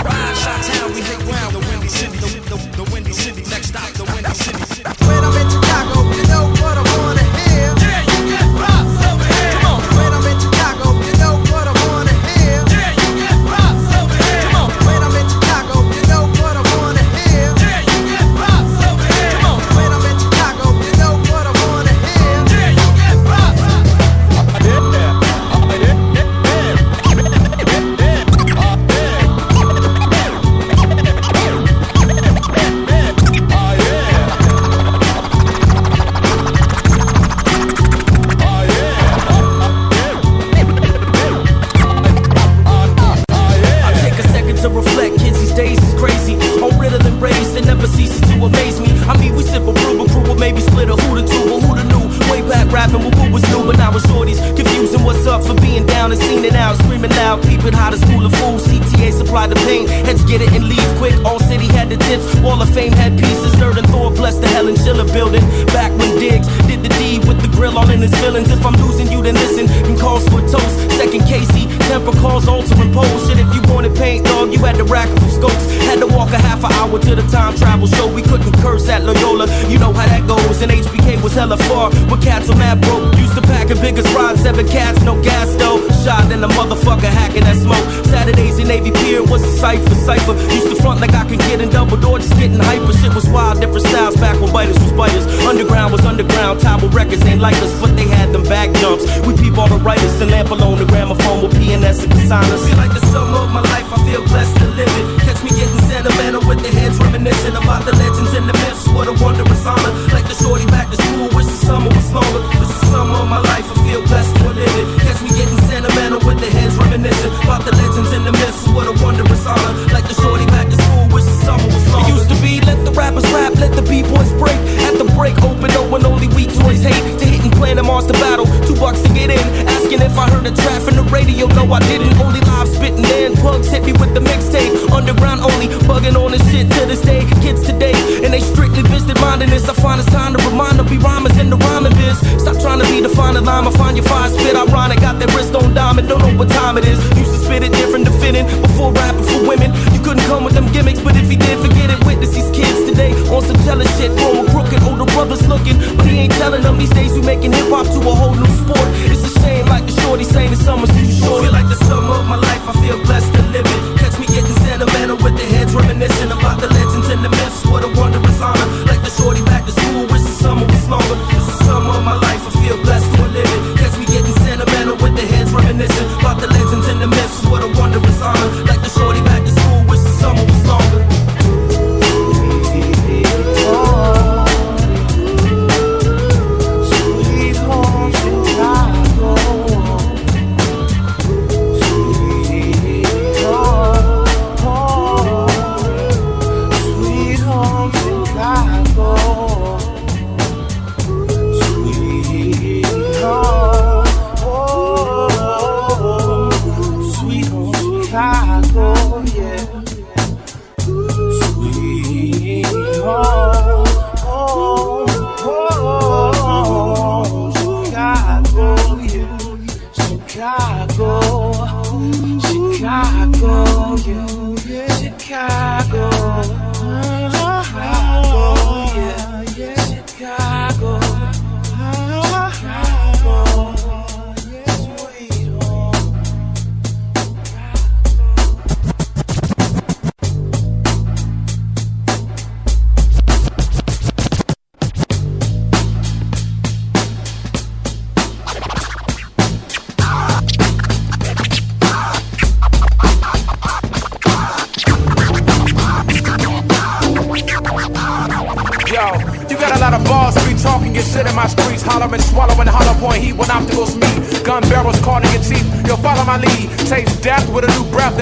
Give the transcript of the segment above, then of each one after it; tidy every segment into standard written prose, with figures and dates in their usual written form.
Ride, Chi-Town, we hit ground. The Windy City, the Windy City. Next stop, the Windy City. When I'm in Chicago, you know what I wanna hear. Yeah, you get props over here. Come on. When I'm in Chicago, you know what I wanna hear. Yeah, you get props over here. Come on. When I'm in Chicago, you know what I wanna hear. Yeah, you get props over here. Come on. When I'm in Chicago, you know what I wanna hear. Yeah, you get props. To reflect, kids these days is crazy. On Ritalin raised, it never ceases to amaze me. I mean, we sip a brew, but crew will maybe split a who to two, but who'da knew? Way back rapping, what was new, but now it's shorties confusing what's up for being down and seen it out, screaming loud, peeping how the school of fools. CTA supplied the pain, heads get it and leave quick. All City had the tips, Wall of Fame had pieces. Nerd and Thor blessed the Helen Schiller building. Back when Diggs did the deed with the grill all in his feelings. If I'm losing you, then listen. And calls for toast. Second Casey, temper calls altering pose. Shit, if you wanted paint, dog, you had to rack up scopes. Had to walk a half an hour to the time travel show. We couldn't curse at Loyola, you know how that goes. And HBK was hella far, when cats were mad broke. Used to pack a bigger ride, 7 cats, no gas though. Shot in a motherfucker hacking that smoke. Saturdays in Navy Pier was a cipher. Used to front like I could get in double door, just getting hyper. Shit was wild, different styles back when biters was biters. Underground was underground, Tower Records ain't like us, but they had them back jumps. We peep all the writers, and lamp alone, the gramophone with PNS and consigners. Feel like the summer of my life, I feel blessed to live it. Catch me getting sentimental with the heads reminiscing about the legends and the myths. What a wondrous honor, like the shorty back to school, wish the summer was longer. This is the summer of my life, I feel blessed to live it. Catch me getting sentimental with the heads reminiscing about the legends and the myths. What a wondrous honor, like the shorty back to school, wish the summer was longer. It used to be, let the rappers rap, let the B-boys break. At the break, open up when only weak toys hate. To hit and plan them on to battle, $2 to get in. Asking if I heard a trap from the radio, no I didn't. Only live spitting in, Pugs hit me with the mixtape. Underground only, bugging on this shit to this day. Kids today, and they strictly business minding this. I find it's time to remind them, be rhymers in the rhyming biz. Stop trying to be the finer line, I find your fire spit ironic. Got that wrist on diamond, don't know what time it is. Used to spit it different to fit in, before rapping for women. You couldn't come with them gimmicks, but if he did, forget it. Witness these kids today on some jealous shit. Growing crooked, older brothers looking, but he ain't telling them these days we making hip hop to a whole new sport. It's a shame, like the shorty saying the summer's too short. Feel like the summer of my life, I feel blessed to live it. Catch me getting sentimental with the heads reminiscing about the legends and the myths. What a wondrous honor, like the shorty back to school, wish the summer was longer. This is the summer of my life, I feel blessed to live it. Catch me getting sentimental with the heads reminiscing about the legends and the myths. What a wondrous honor, like the shorty back to school, wish the summer was longer.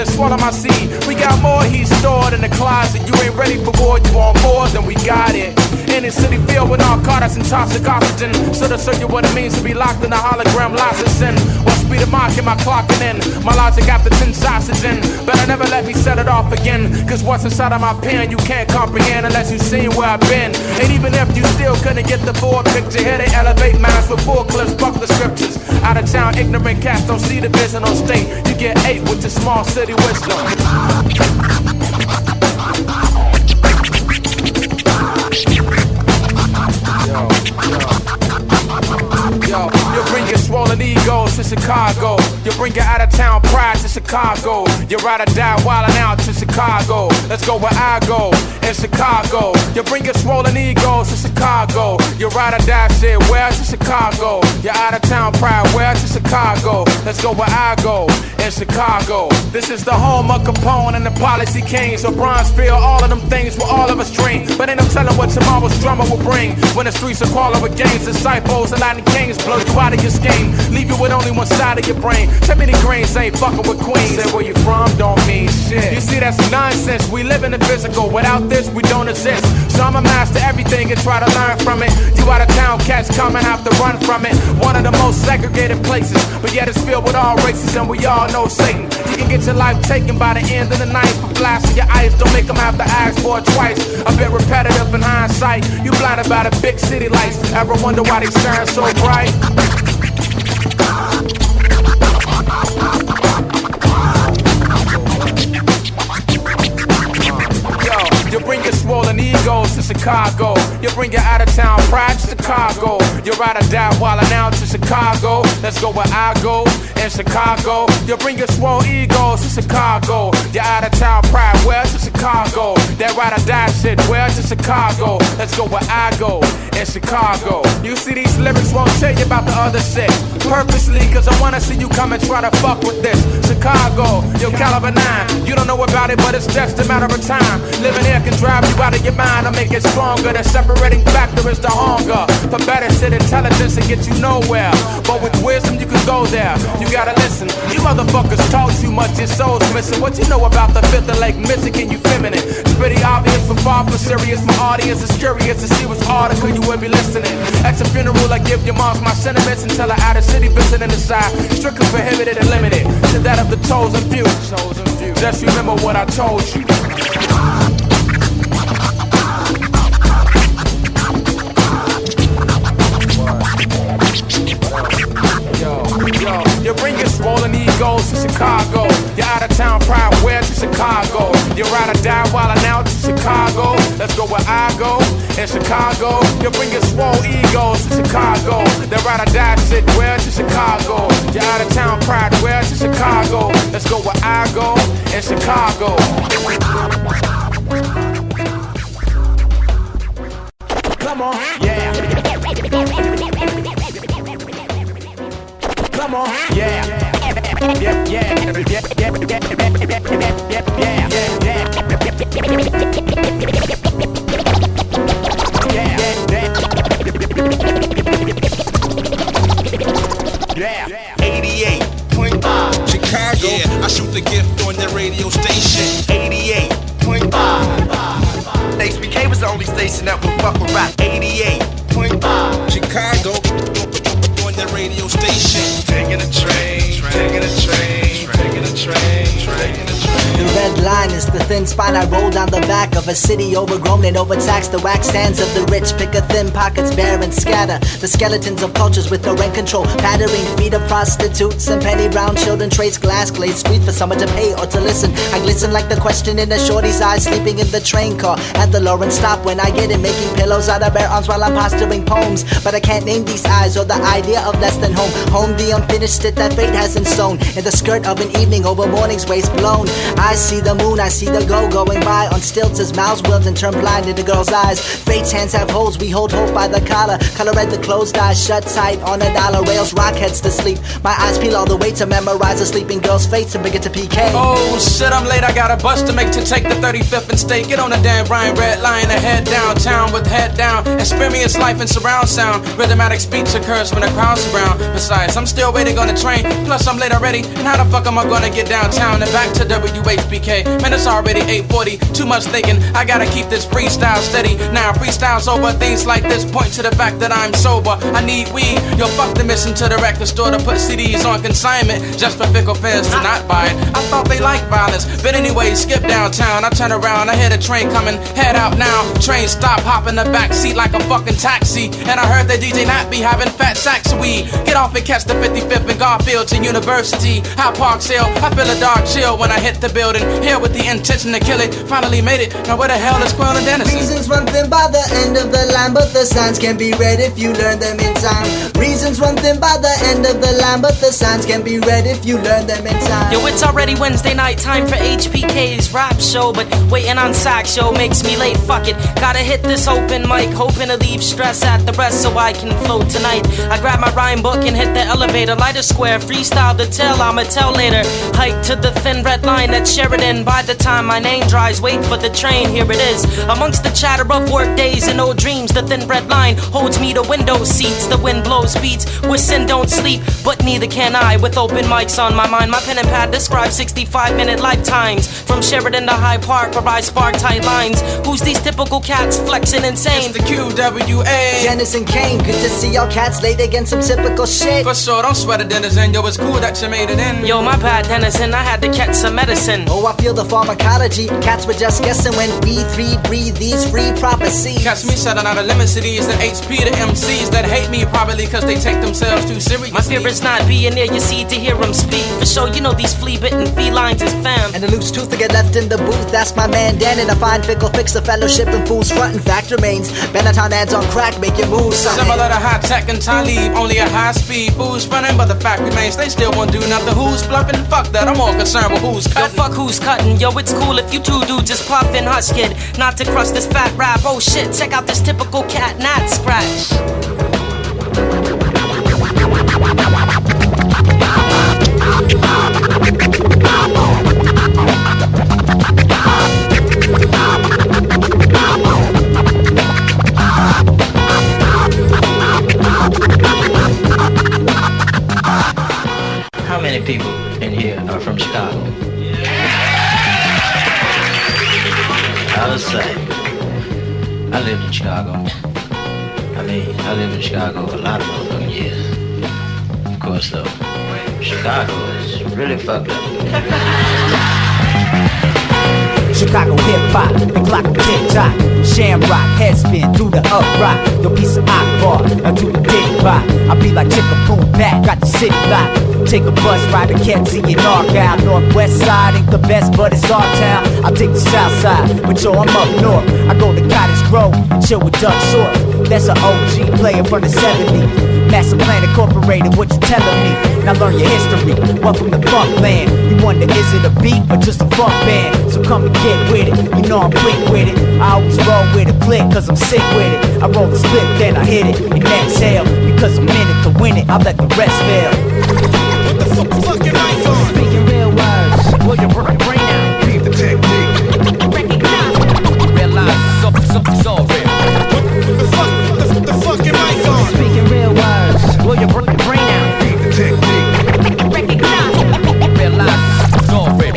Swallow my seed. We got more heat stored in the closet. You ain't ready for war, you want more, then we got it. Any city filled with narcotics and toxic oxygen. So to show you what it means to be locked in a hologram licensing. Or speed of Mach in my clocking in. My logic after 10 sausage in. Better never let me set it off again. Cause what's inside of my pen you can't comprehend unless you seen where I've been. And even if you still couldn't get the full picture, here they elevate minds with full clips, fuck the scriptures. Out of town ignorant cats don't see the vision on state. You get 8 with your small city wisdom. Yo, you bring your swollen egos to Chicago. You bring your out-of-town pride to Chicago. You ride or die wildin' out to Chicago. Let's go where I go, in Chicago. You bring your swollen egos to Chicago. You ride or die shit, where to Chicago. Your out-of-town pride, where to Chicago. Let's go where I go, in Chicago. This is the home of Capone and the Policy Kings. So Bronzeville, all of them things will all of us dream. But ain't no telling what tomorrow's drummer will bring. When the streets are calling with gangs, disciples, and Latin kings blow you out of your scheme. Leave you with only one side of your brain. Too many grains ain't fucking with queens. Say where you from don't mean shit. You see, that's nonsense. We live in the physical. Without this, we don't exist. So I'ma master everything and try to learn from it. You out of town cats come and have to run from it. One of the most segregated places, but yet it's filled with all races, and we all know Satan. You can get your life taken by the end of the night. For blasting your ice, don't make them have to ask for it twice. A bit repetitive in hindsight. You blinded by the big city lights. Ever wonder why they shine so bright? You bring your swollen egos to Chicago. You bring your out-of-town pride to Chicago. You ride or die wildin' out to Chicago. Let's go where I go, in Chicago. You bring your swole egos to Chicago. Your out-of-town pride, where to Chicago. That ride or die shit, where to Chicago. Let's go where I go, in Chicago. You see these lyrics won't tell you about the other shit. Purposely, cause I wanna see you come and try to fuck with this. Chicago, yo, caliber 9. You don't know about it, but it's just a matter of time. Living here can drive you out of your mind or make it stronger. The separating factor is the hunger for better shit, intelligence, and get you nowhere. But with wisdom you can go there. You gotta listen. You motherfuckers talk too much, your soul's missing. What you know about the Fifth of Lake Michigan, you feminine. It's pretty obvious from far from serious. My audience is curious to see which article you would be listening. At your funeral I give your moms my sentiments and tell her out of city visiting the side. Strictly prohibited and limited to that of the chosen few. Just remember what I told you. You bring your swollen egos to Chicago. Your out-of-town pride, where to Chicago. You ride or die wildin' out to Chicago. Let's go where I go, in Chicago. You bring your swole egos to Chicago. That ride or die shit, where to Chicago. Your out-of-town pride, where to Chicago. Let's go where I go, in Chicago. Come on, yeah. Come on, yeah. Yeah. 88.5 Chicago. Yeah, I shoot the gift on the radio station. 88.5 HBK was the only station that would fuck with rap. 88.5 Chicago. On the radio station. Taking a train, taking a train, taking a train, taking a train. The red line is the thin spine I roll down the back of a city overgrown and overtaxed. The wax hands of the rich pick a thin pockets bare and scatter the skeletons of cultures with no rent control. Pattering feet of prostitutes and penny brown children trades glass glazed street for someone to pay or to listen. I glisten like the question in a shorty's eyes sleeping in the train car at the Lawrence stop when I get it, making pillows out of bare arms while I'm posturing poems. But I can't name these eyes or the idea of less than home. Home the unfinished stitch that fate hasn't sewn in the skirt of an evening over morning's waist blown. I see the moon, I see the glow going by on stilts as mouths wilt and turn blind into girls' eyes. Fate's hands have holes, we hold hope by the collar. Color red, the closed eyes shut tight on a dollar. Rails rock heads to sleep. My eyes peel all the way to memorize a sleeping girl's face and bring it to PK. Oh shit, I'm late, I got a bus to make to take the 35th and stay. Get on the damn Ryan Red Line and head downtown with head down. Experience life in surround sound. Rhythmatic speech occurs when the crowd's around. Besides, I'm still waiting on the train. Plus I'm late already. And how the fuck am I gonna get downtown and back to WHBK? okay? Man, it's already 8:40, too much thinking, I gotta keep this freestyle steady. Now freestyle's over, things like this point to the fact that I'm sober. I need weed, yo, fuck the mission to the record store to put CDs on consignment, just for fickle fans to not buy it. I thought they liked violence, but anyway, skip downtown. I turn around, I hear the train coming, head out now. Train stop, hop in the back seat like a fucking taxi. And I heard the DJ not be having fat sacks of weed. Get off and catch the 55th and Garfield to University. High Park Hill, I feel a dark chill when I hit the building. Here with the intention to kill it, finally made it. Now where the hell is Quill and Dennis? Reasons run thin by the end of the line, but the signs can be read if you learn them in time. Reasons run thin by the end of the line, but the signs can be read if you learn them in time. Yo, it's already Wednesday night, time for HPK's rap show, but waiting on sax show makes me late, fuck it. Gotta hit this open mic, hoping to leave stress at the rest so I can flow tonight. I grab my rhyme book and hit the elevator, light a square, freestyle the tell, I'ma tell later. Hike to the thin red line at Sheridan, by the time my name dries, wait for the train, here it is. Amongst the chatter of work days and old dreams, the thin red line holds me to window seats. The wind blows beats, with sin don't sleep, but neither can I. With open mics on my mind, my pen and pad describes 65-minute lifetimes. From Sheridan to High Park, where I spark tight lines. Who's these typical cats flexing insane? It's the QWA. Dennis and Kane, good to see y'all cats laid against some typical shit. For sure, don't sweat it, Denizen. Yo, it's cool that you made it in. Yo, my bad, Denizen, I had to catch some medicine. Oh, I feel the pharmacology. Cats were just guessing when we three breathe these free prophecies. Catch me shutting out of limit cities and HP to MCs that hate me probably cause they take themselves too seriously. My fear is not being near your seat to hear them speak. For sure, you know these flea-bitten felines is fam. And a loose tooth to get left in the booth, that's my man Dan. And a fine fickle fix the fellowship and fools front. In fact remains, Benetton ads on crack, make your moves, son. Similar to high tech and Talib, only a high speed. Fools running, but the fact remains they still won't do nothing. Who's bluffing? Fuck that, I'm more concerned with who's cutting. Yo, fuck who's cutting. Yo, it's cool if you two dudes just puffin', hush kid. Not to crush this fat rap. Oh shit, check out this typical cat nat scratch. How many people in here are from Chicago? I was saying, I lived in Chicago. I lived in Chicago a lot of motherfucking years. Of course, though, Chicago is really fucked up. Chicago hip-hop, the clock will tick-tock. Shamrock, headspin, do the uprock. Your piece of Akbar, I do the dig-bop. I be like Chicka Boom Back, got the city locked. Take a bus ride to Kenzie and Argyle. Northwest side ain't the best, but it's our town. I take the south side, but yo, I'm up north. I go to Cottage Grove and chill with Doug Short. That's an OG player from the 70s. Master Plan Incorporated, what you telling me? Now learn your history, welcome to Funkland. You wonder, is it a beat or just a funk band? So come and get with it, you know I'm quick with it. I always roll with a click, cause I'm sick with it. I roll the split, then I hit it, and exhale. Because I'm in it to win it, I let the rest fail. What the fuck your mic on? Speaking real words, will you brain out? Leave the technique. Recognize, realize, so real. What the fuck your mic on? Speaking real words, will you brain out? Leave the technique. Recognize, realize, so real.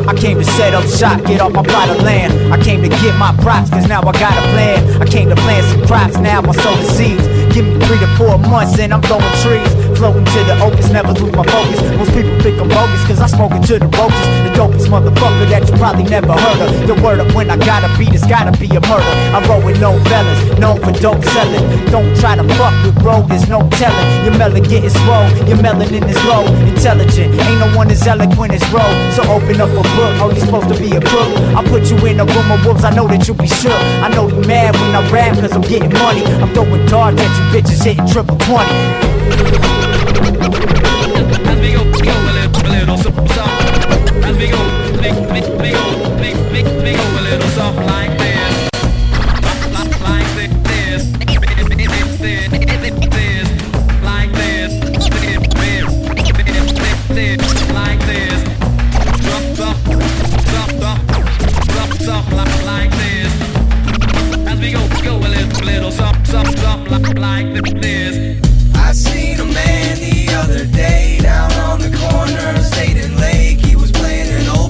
I came to set up shop, get off my plot of land. I came to get my props, cause now I got a plan. I came to plant some crops, now I'm sowing seeds. Give me 3 to 4 months and I'm throwing trees. Floating to the opus, never lose my focus. Most people think I'm bogus, cause I smoke it to the roaches. The dopest motherfucker that you probably never heard of. The word up when I gotta beat, it's gotta be a murder. I roll with no fellas, known for dope selling. Don't try to fuck with bro, there's no telling. Your melon getting swole, your melanin is low. Intelligent, ain't no one as eloquent as bro. So open up a book, oh you supposed to be a crook. I'll put you in a room of wolves, I know that you'll be shook. I know you mad when I rap, cause I'm getting money. I'm throwing darts at you bitches hitting triple 20. As we go a little something. As we go a little something like this. Like this. Like this. Like this. Something like this. As we go a little something like this. I seen a man the other day down on the corner of State and Lake. He was playing an old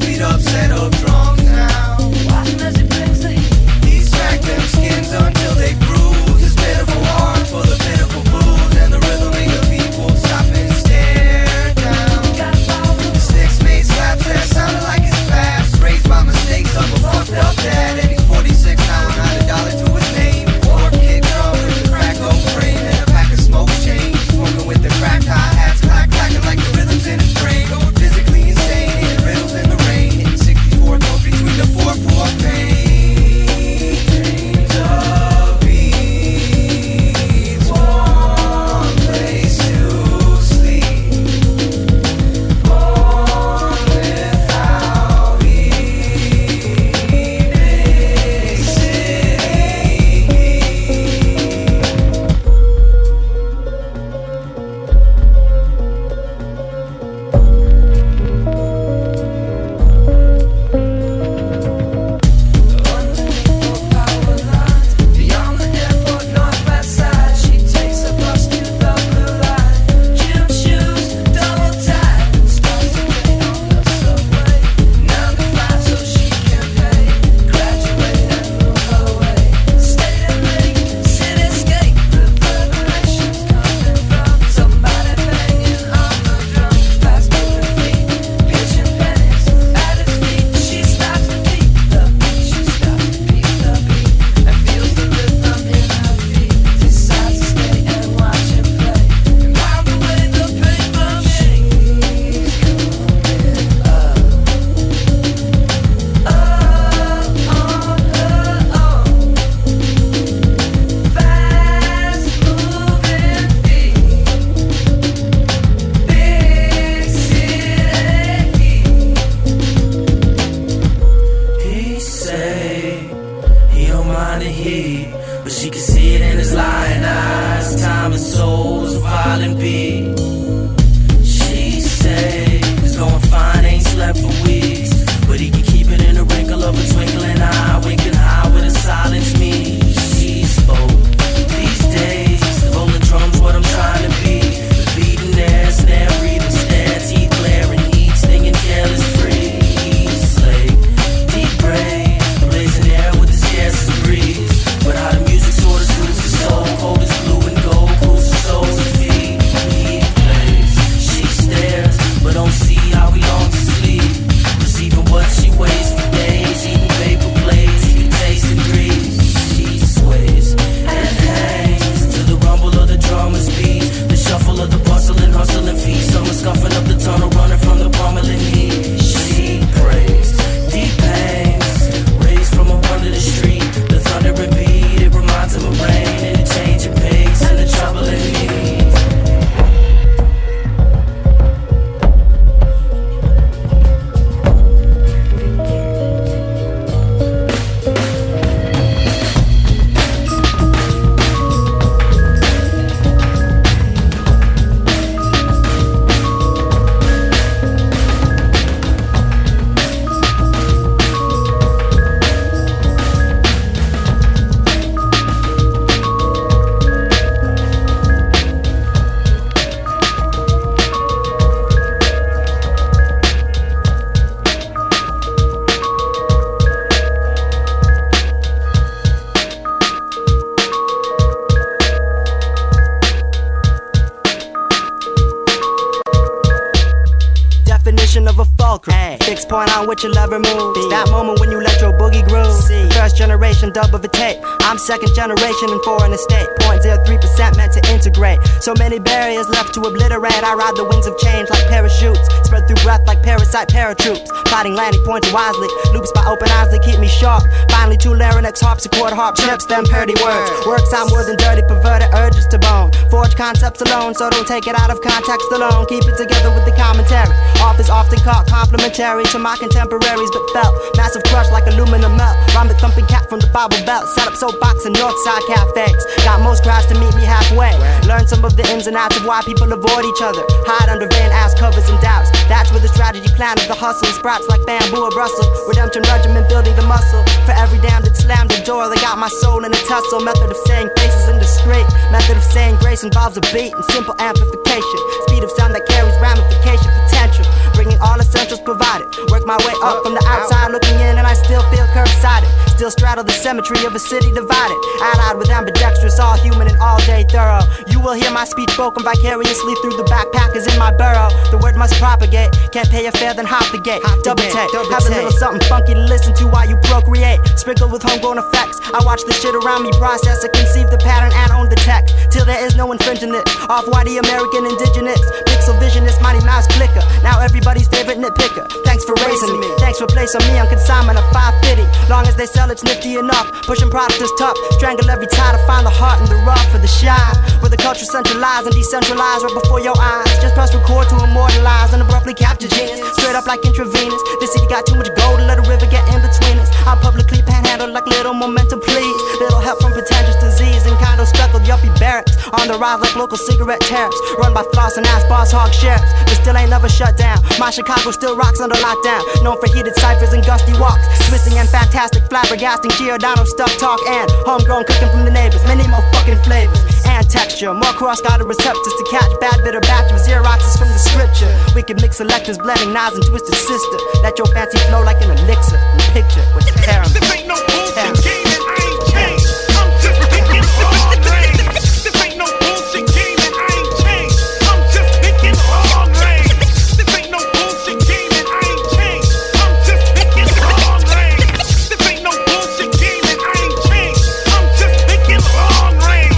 down with your lever moves. That moment when you let your boogie groove. First generation dub of a tape. I'm second generation in foreign estate. 0.03% meant to integrate. So many barriers left to obliterate. I ride the wings of change like parachutes. Spread through breath like parasite paratroops. Plotting landing points wisely. Loops by open eyes that keep me sharp. Finally two larynx harpsichord harp chips. Them purdy words. Works sound more than dirty, perverted urges to bone. Forge concepts alone, so don't take it out of context alone. Keep it together with the commentary. Office often caught complimentary to my contemporaries, but felt massive crush like aluminum melt. Rhyme the thumping cat from the Bible Belt. Set up soapbox and Northside cafes. Got most crowds to meet me halfway. Learn some of the ins and outs of why people avoid each other. Hide under van ass covers and doubts. That's where the strategy plan of the hustle sprouts like bamboo or Brussels. Redemption regimen building the muscle. For every damn that slammed the door, they got my soul in a tussle. Method of saying faces indiscreet. Method of saying grace involves a beat and simple amplification. Speed of sound that carries ramification potential. Bringing all essentials provided. Work my way up from the outside looking in, and I still feel curb-sided. Still straddle the symmetry of a city divided. Allied with ambidextrous, all human and all day thorough. You will hear my speech spoken vicariously through the backpackers in my burrow. The word must propagate. Can't pay a fare, then hop the gate. Double take. Have a little something funky to listen to while you procreate. Sprinkled with homegrown effects. I watch the shit around me process and conceive the pattern and own the text. Till there is no infringing it. Off-whitey American indigenous. Pixel visionist, mighty mouse clicker. Now everybody's favorite nitpicker. Thanks for raising me. Thanks for placing me on consignment of 550. Long as they sell it's nifty enough. Pushing product is tough. Strangle every tie to find the heart in the rough for the shy. Where the culture centralized and decentralized right before your eyes. Just press record to immortalize and abruptly capture genius. Straight up like intravenous. This city got too much gold to let a river get in between us. I publicly panhandle like little momentum please. Little help from pretentious disease and kind of speckled yuppie barracks. On the rise like local cigarette tariffs. Run by floss and ass boss hog sheriffs. But still ain't never shut down. My Chicago still rocks under lockdown. Known for heated ciphers and gusty walks. Twisting and fantastic, flabbergasting Giordano stuff talk and homegrown cooking from the neighbors. Many more fucking flavors and texture. More cross-guarded receptors to catch bad bitter batch of Xeroxes from the scripture. We can mix selectors, blending knives and twisted sister. Let your fancy flow like an elixir and picture what's paramount. This ain't no bullshit game and I ain't changed. I'm just picking long range. This ain't no bullshit game and I ain't changed. I'm just picking long range. This ain't no bullshit game and I ain't changed. I'm just picking long range. This ain't no bullshit game and I ain't changed. I'm just picking long range.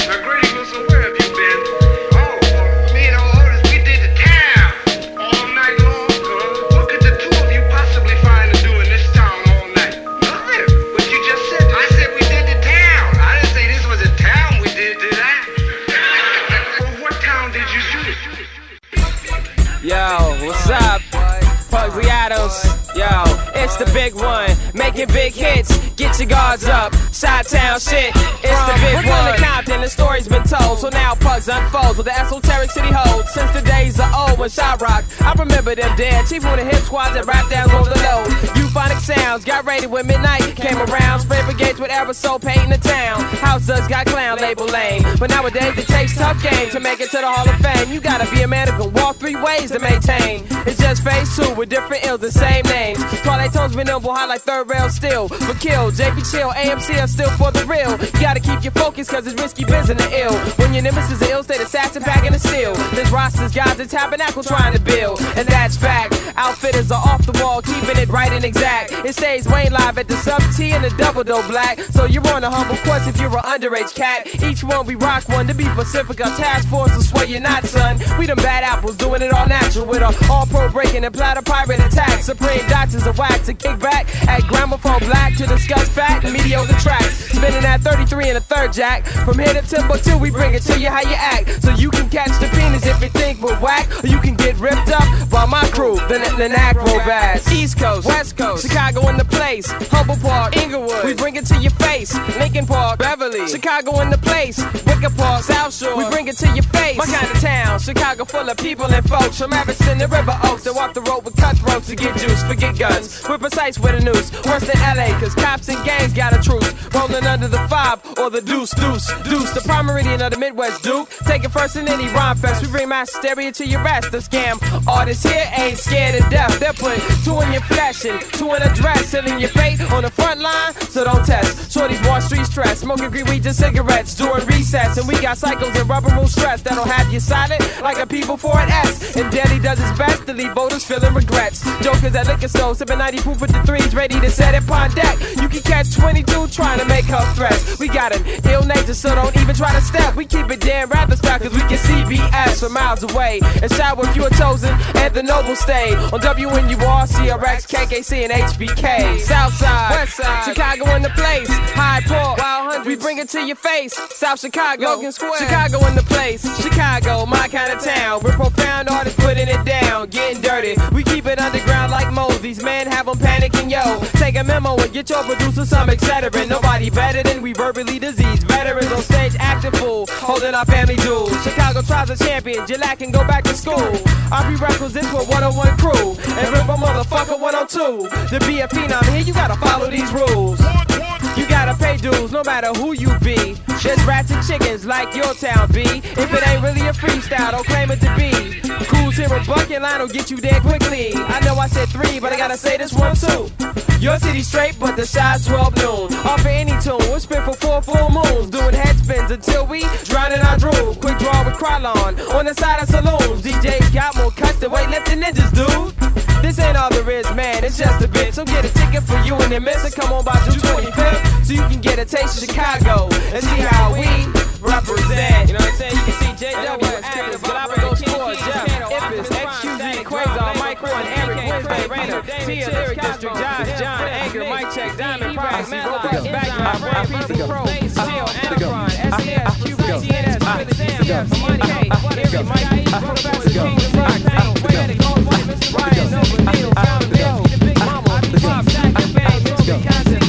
Now, Grady Wilson, where have you been? Oh, me and old Otis, we did the town all night long. What could the two of you possibly find to do in this town all night? Nothing. What you just said. I said we did the town. I didn't say this was a town we did I? Well, what town did you do? Yo, what's up? Pugsley Adams. Yo, it's the big one. Making big hits. Get your guards up. Chi-town shit. It's the big one. To Compton, the story's been told. So now Pugs unfolds with the esoteric city holds. Since the days of old when Shot Rock, I remember them dead. Chief of the hip squads that rap down on the low. Euphonic sounds got raided when midnight came around. Spray brigades with aerosol paint in the town. House does got clown label lame. But nowadays it takes tough game to make it to the Hall of Fame. You gotta be a man who can walk 3 ways to maintain. It's just phase 2 with different ills, the same names. Twilight Tones been nimble, high like third rail still. But kill, JB Chill, AMC are still for the real. You gotta keep your focus cause it's risky business and ill. When your nemesis is ill, state assassin packing the steel. This roster's guys the tabernacle trying to build. And that's fact, outfitters are off the wall, keeping it right and exact. It stays Wayne live at the sub T and the double dough black. So you're on a humble quest if you're an underage cat. Each one we rock one to be Pacifica. Task force will swear you're not, son. We them bad apples doing it all natural with a all pro breaking and platter pirate attack. Supreme doctors of wax to kick back at gramophone black to discuss fact and mediocre tracks. Spinning at 33 and a third jack. From here to Timbuktu we bring it to you how you act. So you can catch the penis if you think we're whack. Or you can get ripped up by my crew, the acrobats. East Coast, West Coast, Chicago in the place. Humble Park, Inglewood, we bring it to your face. Lincoln Park, Beverly, Chicago in the place. Wicker Park, South Shore, we bring it to your face. My kind of town, Chicago full of people and folks. From Everson to River Oaks, that walk the road with cutthroats to get juice, forget guns. We're precise with a noose, worse than LA, cause cops and gangs got a truce. Rolling under the 5 or the deuce. The prime meridian of the Midwest, Duke. Take it first in any rhyme fest. We bring mass hysteria to your rest. The scam artists here ain't scared of death. They'll put 2 in your flesh and 2 in a dress, sealing your fate on the front line, so don't test. So Shorties want street stress, smoking green weeds and cigarettes during recess. And we got cycles and rubber room stress that'll have you silent like a P before an S. And Daddy does his best to leave voters feeling regrets. Jokers at liquor stores, sipping 90 proof with the threes, ready to set it on deck. You can catch 22 trying to make her threats. We got an ill nature, so don't even try to step. We keep it damn rapid style, cause we can see BS from miles away. And shout if you are chosen, and the noble stay on WNUR, CRX, KKC, and HBK. Southside, Westside, Chicago in the place. High Park, Wild Hunt, we bring it to your face. South Chicago, Logan Square, Chicago in the place. Chicago, my kind of town. We're profound artists putting it down, getting dirty. We keep it underground like Mosey's. Man, have them panicking, yo. Take a memo and get your producer some etc. Nobody better than we verbally diseased. Veterans on stage acting full, holding our family jewels. Chicago tries a champion, Gillette can go back to school. Our prerequisites for 101 crew, and rip a motherfucker 102. To be a phenom here, you gotta follow these rules. You gotta pay dues, no matter who you be. There's rats and chickens like your town be. If it ain't really a freestyle, don't claim it to be. Cool's here a bucket line will get you there quickly. I know I said 3, but I gotta say this one too. Your city straight, but the shot's 12 noon. Off of any tune, we'll spin for 4 full moons. Doing head spins until we drown in our drool. Quick draw with Krylon on the side of saloons. DJs got more cuts than weightlifting ninjas, dude. This ain't all there is, man, it's just a bit. So get a ticket for you and then miss it. Come on by June 25th, so you can get a taste of Chicago and see how we represent. You know what I'm saying? You can see JW, Active, Galapagos4, Jeff, Ippis, XQZ, Quasar, Mike One, Eric, Wednesday, Rainer, Tia, Lyric District, Josh, John, Anchor, Mike Check, Diamond, Privacy, Roblox, Backdrop, One Piece, Pro, Steel, Anacron, SES, QB, TNS, Philly, Sam, Money, K, Erie, Mike, Professor, King, Rock, Pain, Poetic, Goldfight, Mr. Ryan, Nova, Neil, Found Bill, The Big Mama, Pop, Jack, and Bang, Milton, Concept,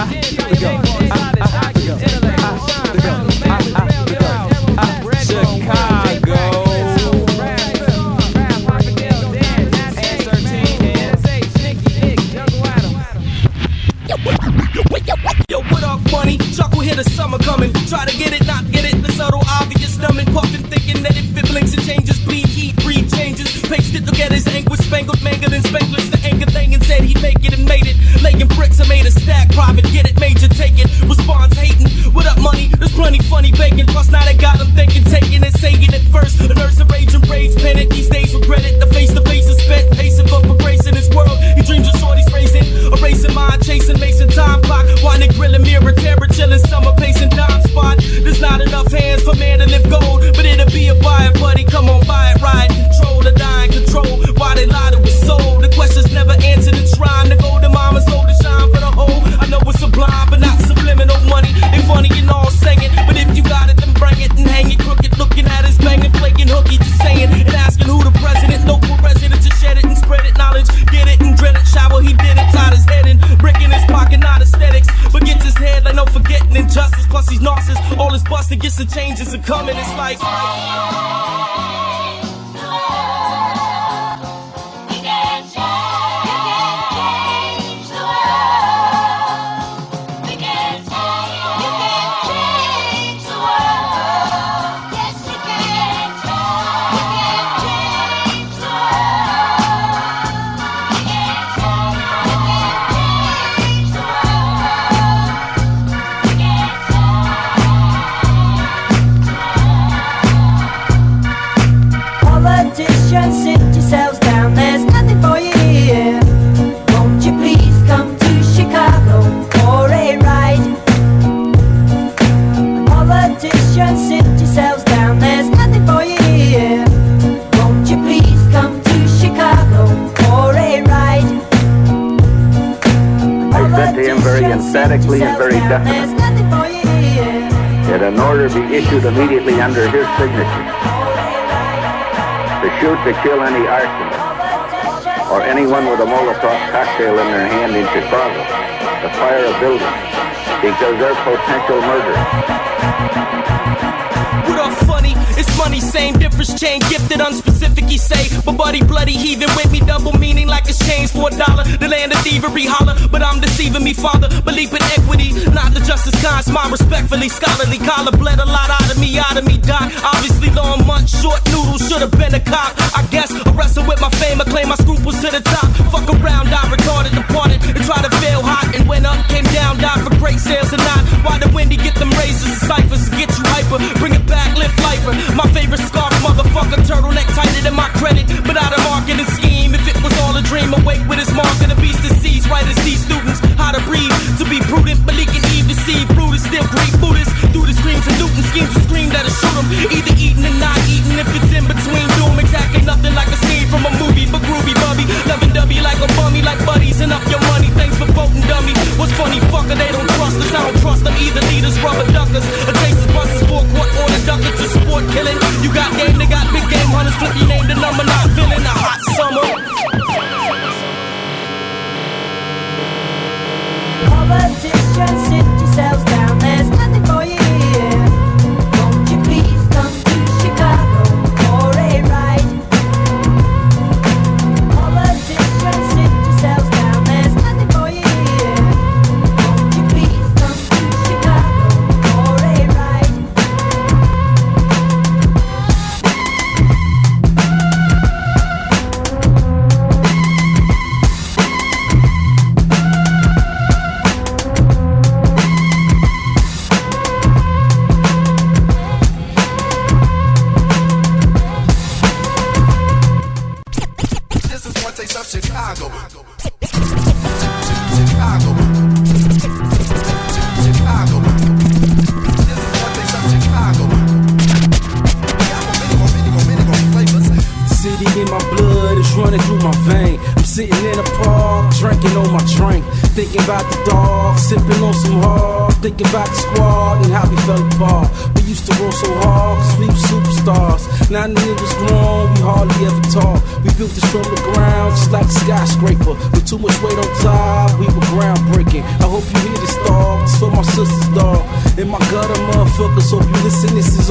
Yo, what up, money? Chuckle here, the summer coming. Try to get it, not get it. The subtle, obvious, numbing, puffing, thinking that if it blinks, it changes. Bleed, heat, breathe, changes. Paste it together, his anguish, spangled, mangled, and spanglers. The anchor thing and said he'd make it and made it. Laying bricks, I made a stack, private, get it, major, take it. Response, hating. What up, money? There's plenty funny bacon. Plus, now they got them thinking, taking it, saying it first. The nurse of rage and rage, pen it. These days regret it. The face is spent, pacing for grace in his world. He dreams of shorties racing, erasing mind, chasing, macing time clock. While grilling, mirror, terror, chilling, summer pacing, dime spot. There's not enough hands for man to live gold, but it'll be a buyer, buddy. Come on, buy it, ride, control the dying, control. Why they lie to his soul? The questions never answered in trying to go to mama's soul to shine for the whole. I know it's sublime, but not subliminal money. They funny and all singing, but if you got it, then bring it and hang it crooked. Looking at his banging, playing hooky, just saying and asking who the president, local resident, to shed it and spread it. Knowledge, get it and dread it. Shower, he did it, tied his head in, brick in his pocket, not aesthetics, but gets his head like no forgetting injustice. Plus he's narcissist, all his busting gets the changes and coming. It's like sit yourselves down, there's nothing for you here. Won't you please come to Chicago for a ride? Politicians, sit yourselves down, there's nothing for you here. Won't you please come to Chicago for a ride? I said to him very emphatically and very definitely that an order be issued immediately under his signature to shoot to kill any arsonist or anyone with a Molotov cocktail in their hand in Chicago, to fire a building, because they're potential murderers. what up, funny? It's money, same difference, chain gifted, unspecific, he say. But buddy, bloody heathen with me, double meaning like it's changed for $1. The land of thievery, holler, but I'm deceiving me, father. Believe in equity, not the justice kind. Smile respectfully, scholarly, collar bled a lot out of me, doc. Obviously, long month, short noodle, should've been a cop. I guess I wrestle with my fame, I claim my scruples to the top. Fuck around, I retarded, departed, and tried to fail hot, and went up, came down, died for great sales or not. Why the my drink. Thinking about the dog, sipping on some hard. Thinking about the squad and how we fell apart. We used to roll so hard cause we were superstars. Now the niggas grown, we hardly ever talk. We built this from the ground just like a skyscraper. With too much weight on top, we were groundbreaking. I hope you hear this, dog. This for my sister's dog. In my gutter, motherfuckers, hope you listen. This is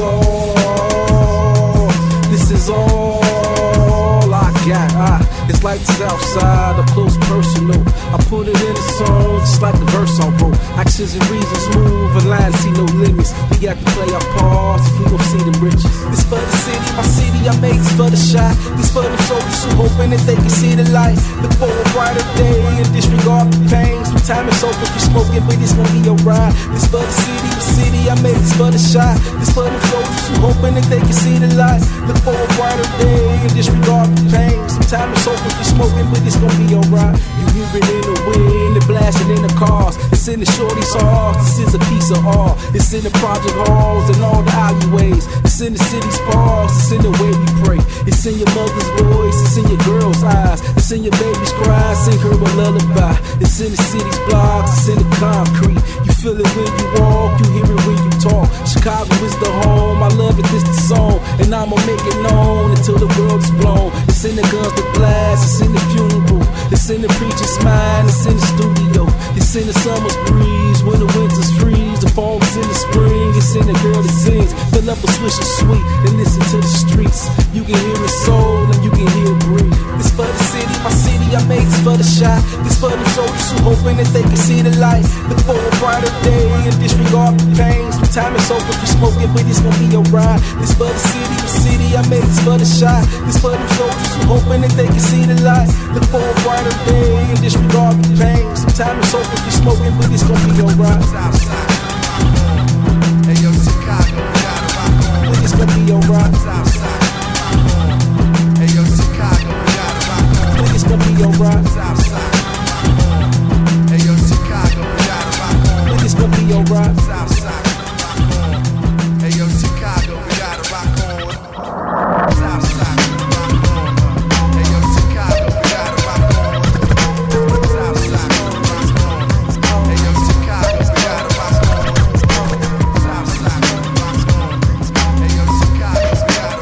all I got. It's like the south side, up close personal. I put it in a song, just like the verse I wrote. Actions and reasons move, and lines see no limits. We got to play our parts if we gon' see them riches. This for the city, my city, I made this for the shot. This for them soldiers who hoping that they can see the light. Look for a brighter day and disregard the pain. Time is over for smoking, but it's gonna be alright. This for the city, I made this for the shot. This for them soldiers who hoping that they can see the light. Look for a brighter day and disregard the pain. Time is over for smoking, but it's gonna be alright. You hear it in the wind, the blasting in the cars. It's in the shorties' hearts, this is a piece of art. It's in the project halls and all the alleyways. It's in the city's parks, it's in the way we pray. It's in your mother's voice, it's in your girl's eyes. It's in your baby's cry, sing her a lullaby. It's in the city's blocks, it's in the concrete. You feel it when you walk, you hear it when you talk. Chicago is the home, I love it, this the song. And I'ma make it known until the world is blown. It's in the guns that blast, it's in the funeral. It's in the preacher's mind, it's in the studio. It's in the summer's breeze, when the winters freeze. The fall's in the spring, it's in the girl that sings. Fill up a swish of sweet and listen to the streets. You can hear it soul and you can hear it breathe. It's for the city, my city, I made this for the shot. This for the soldiers who hoping that they can see the light. Look for a brighter day and disregard the pain. Time is over for smoking, but it's gonna be alright. This for the city, I made this for the shot. This for the soldiers who hoping that they can see the light. Look for a brighter day and disregard the pain. Time is over for smoking, but it's gonna be alright. Hey yo, Chicago, we gotta rock on. But it's gonna be alright. Hey yo, Chicago, we gotta rock on. But it's gonna be alright. Hey yo, Chicago, we gotta rock on. But it's gonna be alright. Hey yo, Chicago, we gotta rock on. Southside, rock on. Hey yo, Chicago, we gotta rock on. Southside, rock on. Hey yo, Chicago, we gotta rock on. Southside, rock on. Hey yo, Chicago, we gotta rock on. Southside,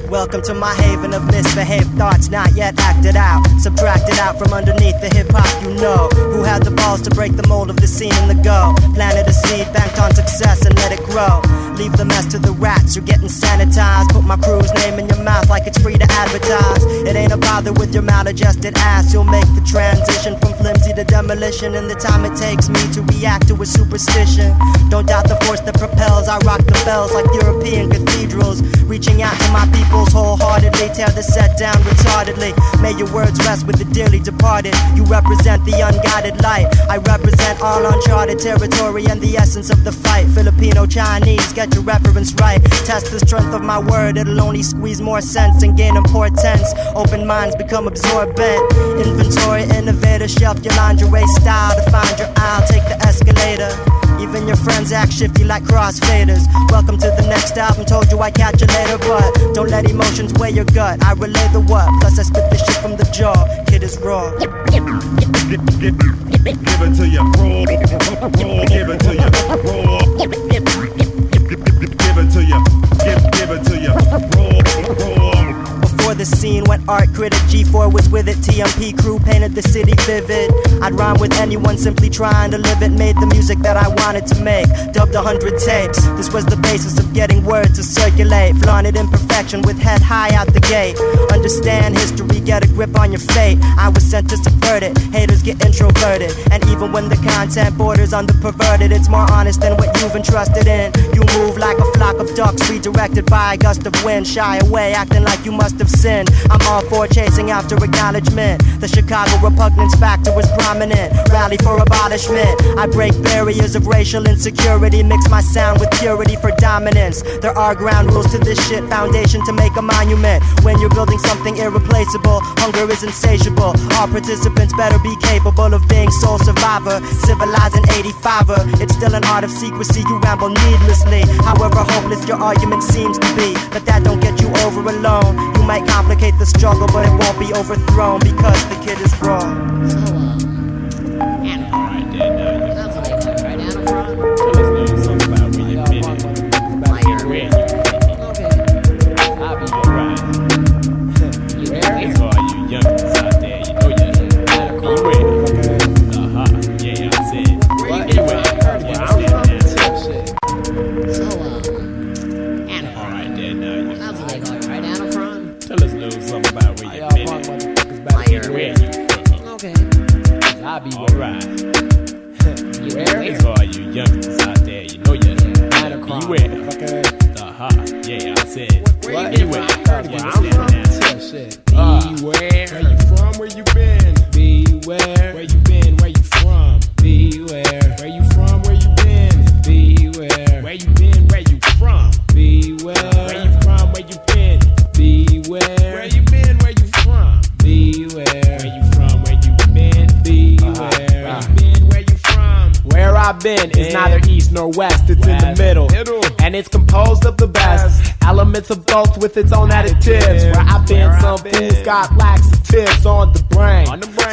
Welcome to my haven of misbehaved thoughts not yet acted out. Subtracted out from underneath the hip-hop you know. Who had the balls to break the mold of the scene in the go. Planted a seed, banked on success and let it grow. Leave the mess to the rats, you're getting sanitized. Put my crew's name in your mouth like it's free to advertise. It ain't a bother with your maladjusted ass. You'll make the transition from flimsy to demolition in the time it takes me to react to a superstition. Don't doubt the force that propels. I rock the bells like European cathedrals. Reaching out to my peoples wholeheartedly. Tear the set down retardedly. May your words rest with the dearly departed. You represent the unguided light. I represent all uncharted territory and the essence of the fight. Filipino, Chinese, get your reference right. Test the strength of my word, it'll only squeeze more sense and gain importance. Open minds become absorbent. Inventory, innovator, shelf your lingerie style. To find your aisle, take the escalator. Even your friends act shifty like crossfaders. Welcome to the next album, told you I'd catch you later. But don't let emotions weigh your gut. I relay the what, plus I spit the shit from the jaw. Kid is raw. Give it to you, raw. Give it to you, raw. Give it to you, give it to you, raw. Before the scene went art critic, G4 was with it. TMP crew painted the city vivid. I'd rhyme with anyone simply trying to live it. Made the music that I wanted to make. Dubbed 100 tapes. This was the basis of getting word to circulate. Flaunted imperfection with head high out the gate. Understand history, get a grip on your fate. I was sent to subvert it. Haters get introverted. And even when the content borders on the perverted, it's more honest than what you've entrusted in. You move like a flock of ducks redirected by a gust of wind. Shy away, acting like you must have sinned. I'm all for chasing chasing after acknowledgement. The Chicago repugnance factor is prominent. Rally for abolishment. I break barriers of racial insecurity, mix my sound with purity for dominance. There are ground rules to this shit, foundation to make a monument. When you're building something irreplaceable, hunger is insatiable. All participants better be capable of being sole survivor. Civilizing 85er, it's still an art of secrecy. You ramble needlessly, however hopeless your argument seems to be. But that don't get you over alone. You might complicate the struggle, but it won't be overthrown because the kid is wrong. Alright, then, that's what they do, right, Anna? Tell us a little something about where you've been at. Where you been. Okay. I'll be alright. That's for all you youngsters out there, you know you. Be ready. Yeah, I said. Anyway, you understand that. So, Anna. Alright, then, That's what they call it, right, Anna? Tell us a little something about where you've been at. Where you from. Okay. I'll be alright. That's for all you youngsters out there, you know you. Beware. Yeah, I said. Anyway, you understand that. Beware. Where you from? Where you been? Beware. Where you been? Where you from? Beware. Where you from? Where you been? Beware. Where you been? Where you from? Beware. Where you from? Where you been? Beware. Where you been? Where you from? Beware. Where you from? Where you been? Beware. Where you been? Where you from? Where I've been is neither east nor west, it's in the middle. And it's composed of the best elements of both with its own additives. Where I've been, some fools got laxatives on the brain.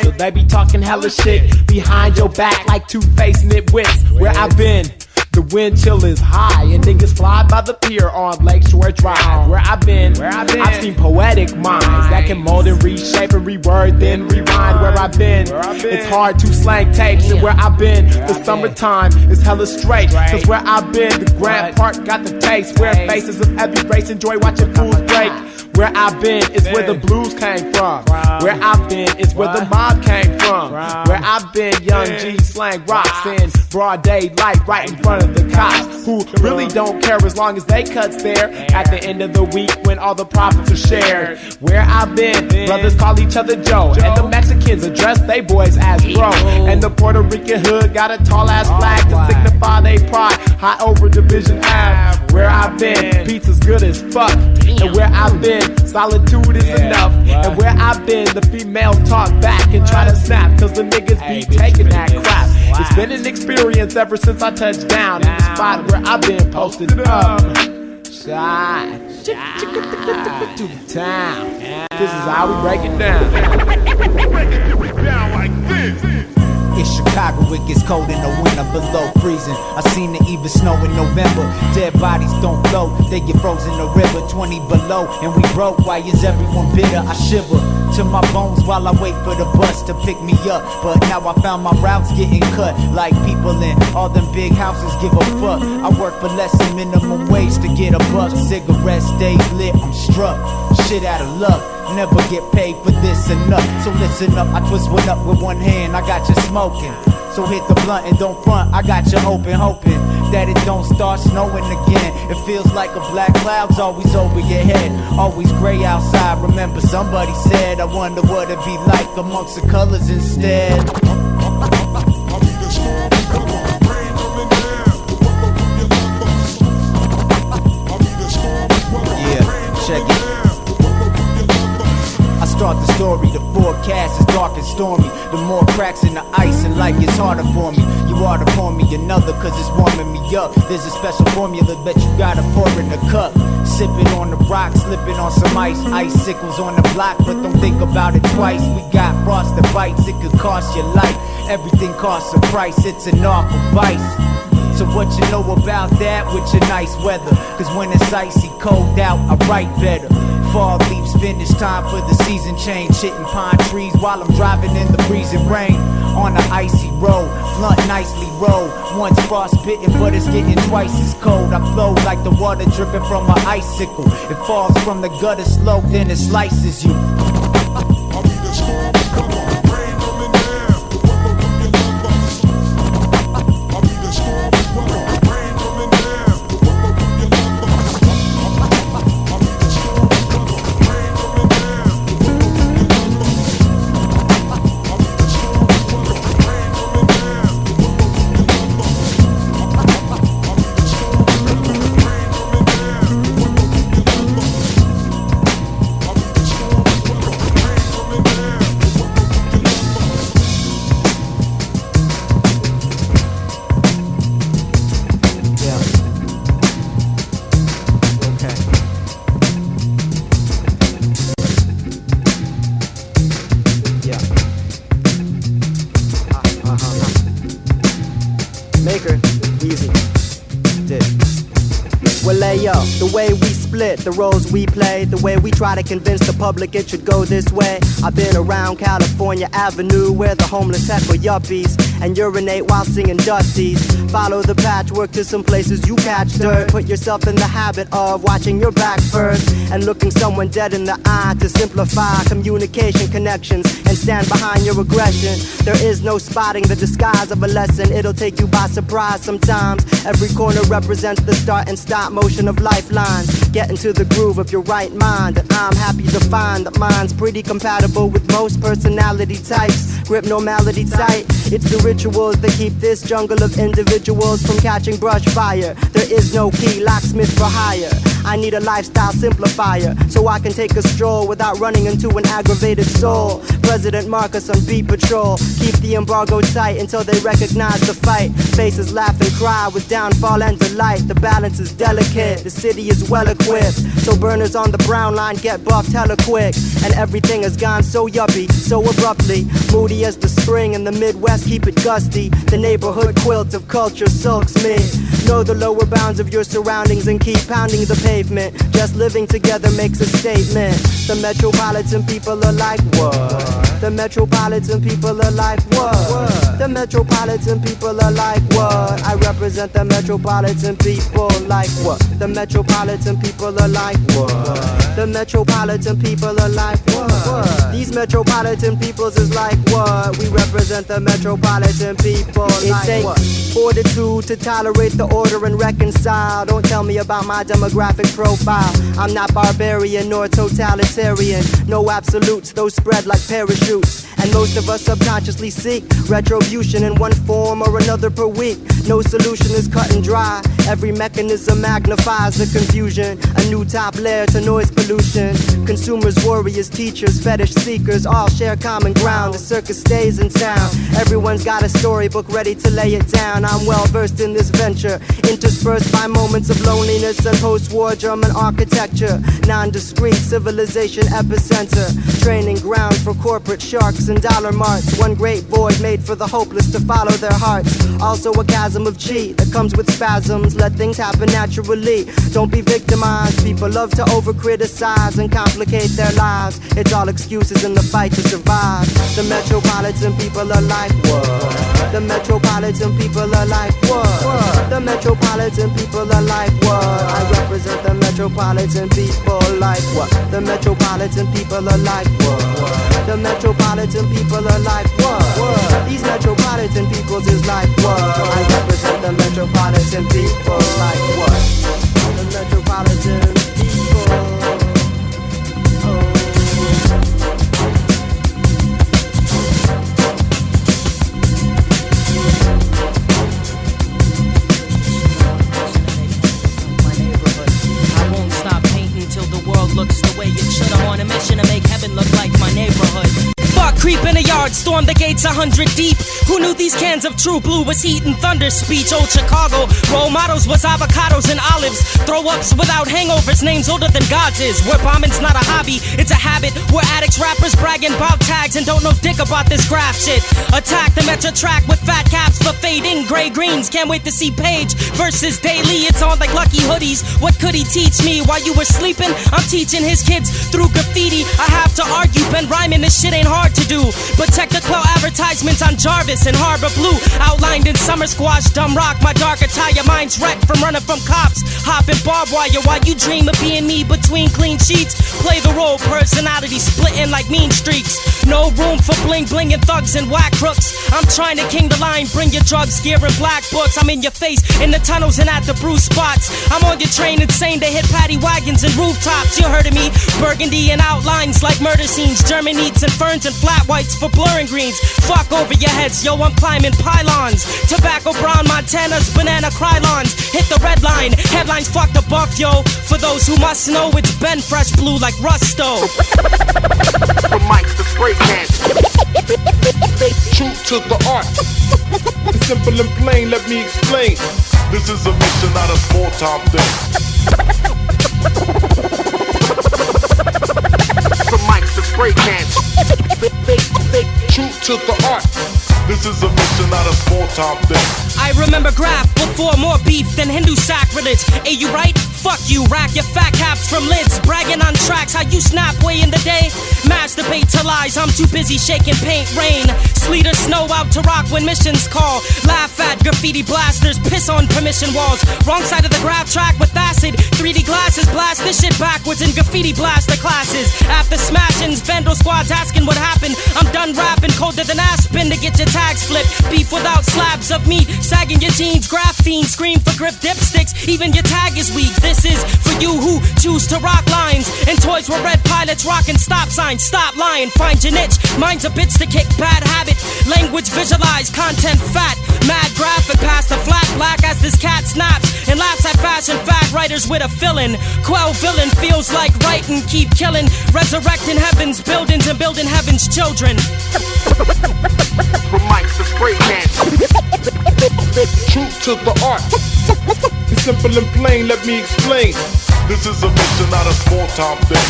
So they be talking hella shit behind your back like two-faced nitwits. Where I've been, the wind chill is high and niggas fly by the pier on Lakeshore Drive. Where I've been, I've seen poetic minds that can mold and reshape and reword then rewind. Where I've been, it's hard to slang tapes. And where I've been, the summertime is hella straight. Cause where I've been, the Grand Park got the taste. Where faces of every race enjoy watching fools break. Where I've been is where the blues came from. Where I've been is where the mob came from. Where I've been, young G slang rocks in broad daylight right in front of the cops, who really don't care as long as they cuts there at the end of the week when all the profits are shared. Where I've been, brothers call each other Joe, and the Mexicans address they boys as bro, and the Puerto Rican hood got a tall ass flag to signify they pride high over Division Ave. Where I've been, pizza's good as fuck, and where I've been, solitude is enough. And where I've been, the females talk back and try to snap, cause the niggas be taking that crap. It's been an experience ever since I touched down in the spot where I've been posted up. Shot to the town. This is how we break it down. Break it down like this. It's Chicago, it gets cold in the winter, below freezing. I seen it even snow in November. Dead bodies don't float, they get frozen in the river. 20 below, and we broke. Why is everyone bitter? I shiver to my bones while I wait for the bus to pick me up. But now I found my routes getting cut, like people in all them big houses give a fuck. I work for less than minimum wage to get a buck. Cigarettes stays lit, I'm struck. Shit out of luck. Never get paid for this enough. So listen up, I twist one up with one hand, I got you smoking. So hit the blunt and don't front, I got you open, hoping that it don't start snowing again. It feels like a black cloud's always over your head, always gray outside. Remember somebody said, I wonder what it'd be like amongst the colors instead. Yeah, check it. Start the story, the forecast is dark and stormy. The more cracks in the ice and life gets harder for me. You ought to pour me another cause it's warming me up. There's a special formula that you gotta pour in the cup. Sipping on the rock, slipping on some ice. Icicles on the block, but don't think about it twice. We got frosted bites, it could cost your life. Everything costs a price, it's an awful vice. So what you know about that with your nice weather? Cause when it's icy cold out, I write better. Fall leaves finish, time for the season change. Hitting pine trees while I'm driving in the freezing rain. On an icy road, blunt nicely rolled. Once frostbitten, but it's getting twice as cold. I flow like the water dripping from an icicle. It falls from the gutter slow, then it slices you. Well, hey yo, the way we split, the roles we play, the way we try to convince the public it should go this way. I've been around California Avenue where the homeless heckle yuppies and urinate while singing Dusties. Follow the patchwork to some places you catch dirt. Put yourself in the habit of watching your back first and looking someone dead in the eye to simplify communication connections and stand behind your aggression. There is no spotting the disguise of a lesson. It'll take you by surprise sometimes. Every corner represents the start and stop motion of lifelines. Get into the groove of your right mind, and I'm happy to find that mine's pretty compatible with most personality types. Grip normality tight. It's the rituals that keep this jungle of individuals from catching brush fire. There is no key, locksmith for hire. I need a lifestyle simplifier so I can take a stroll without running into an aggravated soul. President Marcus on beat patrol. Keep the embargo tight until they recognize the fight. Faces laugh and cry with downfall and delight. The balance is delicate, the city is well equipped. So burners on the brown line get buffed hella quick. And everything has gone so yuppie, so abruptly. Moody as the spring in the Midwest, keep it gusty. The neighborhood quilt of culture sulks me. Know the lower bounds of your surroundings and keep pounding the pavement. Just living together makes a statement. The metropolitan people are like, what? The metropolitan people are like, what? The metropolitan people are like, what? I represent the metropolitan people like, what? The metropolitan people are like, what? The metropolitan people are like, what? These metropolitan peoples is like, what? We represent the metropolitan people like, what? Fortitude to tolerate the order and reconcile. Don't tell me about my demographic profile. I'm not barbarian nor totalitarian. No absolutes, those spread like parachutes. And most of us subconsciously seek retribution in one form or another per week. No solution is cut and dry. Every mechanism magnifies the confusion. A new top layer to noise pollution. Consumers, warriors, teachers, fetish seekers all share common ground. The circus stays in town. Everyone's got a storybook ready to lay it down. I'm well versed in this venture, interspersed by moments of loneliness and post-war German architecture. Non-discrete civilization epicenter. Training ground for corporate sharks and dollar marts. One great void made for the hopeless to follow their hearts. Also a chasm of chi that comes with spasms. Let things happen naturally. Don't be victimized. People love to over-criticize and complicate their lives. It's all excuses in the fight to survive. The metropolitan people are like, what? The metropolitan people are like, what? The metropolitan people are like, what? I represent the metropolitan people like, what? The metropolitan people are like, what? The metropolitan people are like, what? These metropolitan peoples is like, what? I represent the metropolitan people like, what? The metropolitan people. Looks the way it should. I'm on a mission to make heaven look like my neighborhood. Fuck, creep in a yard, storm the gates 100 deep. Who knew these cans of True Blue was heat and thunder speech? Old Chicago, role models was avocados and olives. Throw ups without hangovers, names older than God's is. Where bombing's not a hobby, it's a habit. Where addicts, rappers bragging about tags and don't know dick about this graph shit. Attack the Metro track with fat caps for fading gray greens. Can't wait to see Page versus Daily. It's on like lucky hoodies. What could he teach me while you were sleeping? I'm teaching his kids through graffiti. I have to argue, been rhyming, this shit ain't hard to do. But check the clout advertisements on Jarvis and Harbor Blue. Outlined in summer squash, dumb rock, my dark attire. Mind's wrecked from running from cops. Hopping barbed wire while you dream of being me between clean sheets. Play the role, personality splitting like mean streaks. No room for bling bling and thugs and whack crooks. I'm trying to king the line, bring your drugs, gear and black books. I'm in your face, in the tunnels and at the bruise spots. I'm on your train, insane to hit paddy wagons and rooftops. You heard of me, burgundy and outlines like murder scenes. German eats and ferns and flat whites for blurring greens. Fuck over your heads, yo, I'm climbing pylons. Tobacco brown Montanas, banana krylons. Hit the red line, headlines fuck the buff, yo. For those who must know, it's Ben Fresh Blue like Rusto. From mics to spray cans. True to the art. Simple and plain, let me explain. This is a mission, not a small time thing. From mics to spray cans. True to the art. This is a mission, not a small-time thing. I remember graph before more beef than Hindu sacrilege. Hey, you right? Fuck you, rack your fat caps from lids. Bragging on tracks, how you snap way in the day. Masturbate to lies, I'm too busy shaking paint rain. Sleet or snow out to rock when missions call. Laugh at graffiti blasters, piss on permission walls. Wrong side of the graph track with acid. 3D glasses, blast this shit backwards in graffiti blaster classes. After smashings, Vandal squads asking what happened. I'm done rapping, colder than Aspen to get your tags flipped. Beef without slabs of meat, sagging your jeans. Graphene, scream for grip dipsticks. Even your tag is weak. This is for you who choose to rock lines. And toys were red pilots rocking stop signs. Stop lying, find your niche. Mine's a bitch to kick, bad habit. Language visualize, content fat. Mad graphic past the flat black as this cat snaps and laughs at fashion fat writers with a fill-in. Quell villain feels like writing, keep killing. Resurrecting heaven's buildings and building heaven's children. From mics to spray cans. True to the art. It's simple and plain, let me explain. This is a mission, not a small-time thing.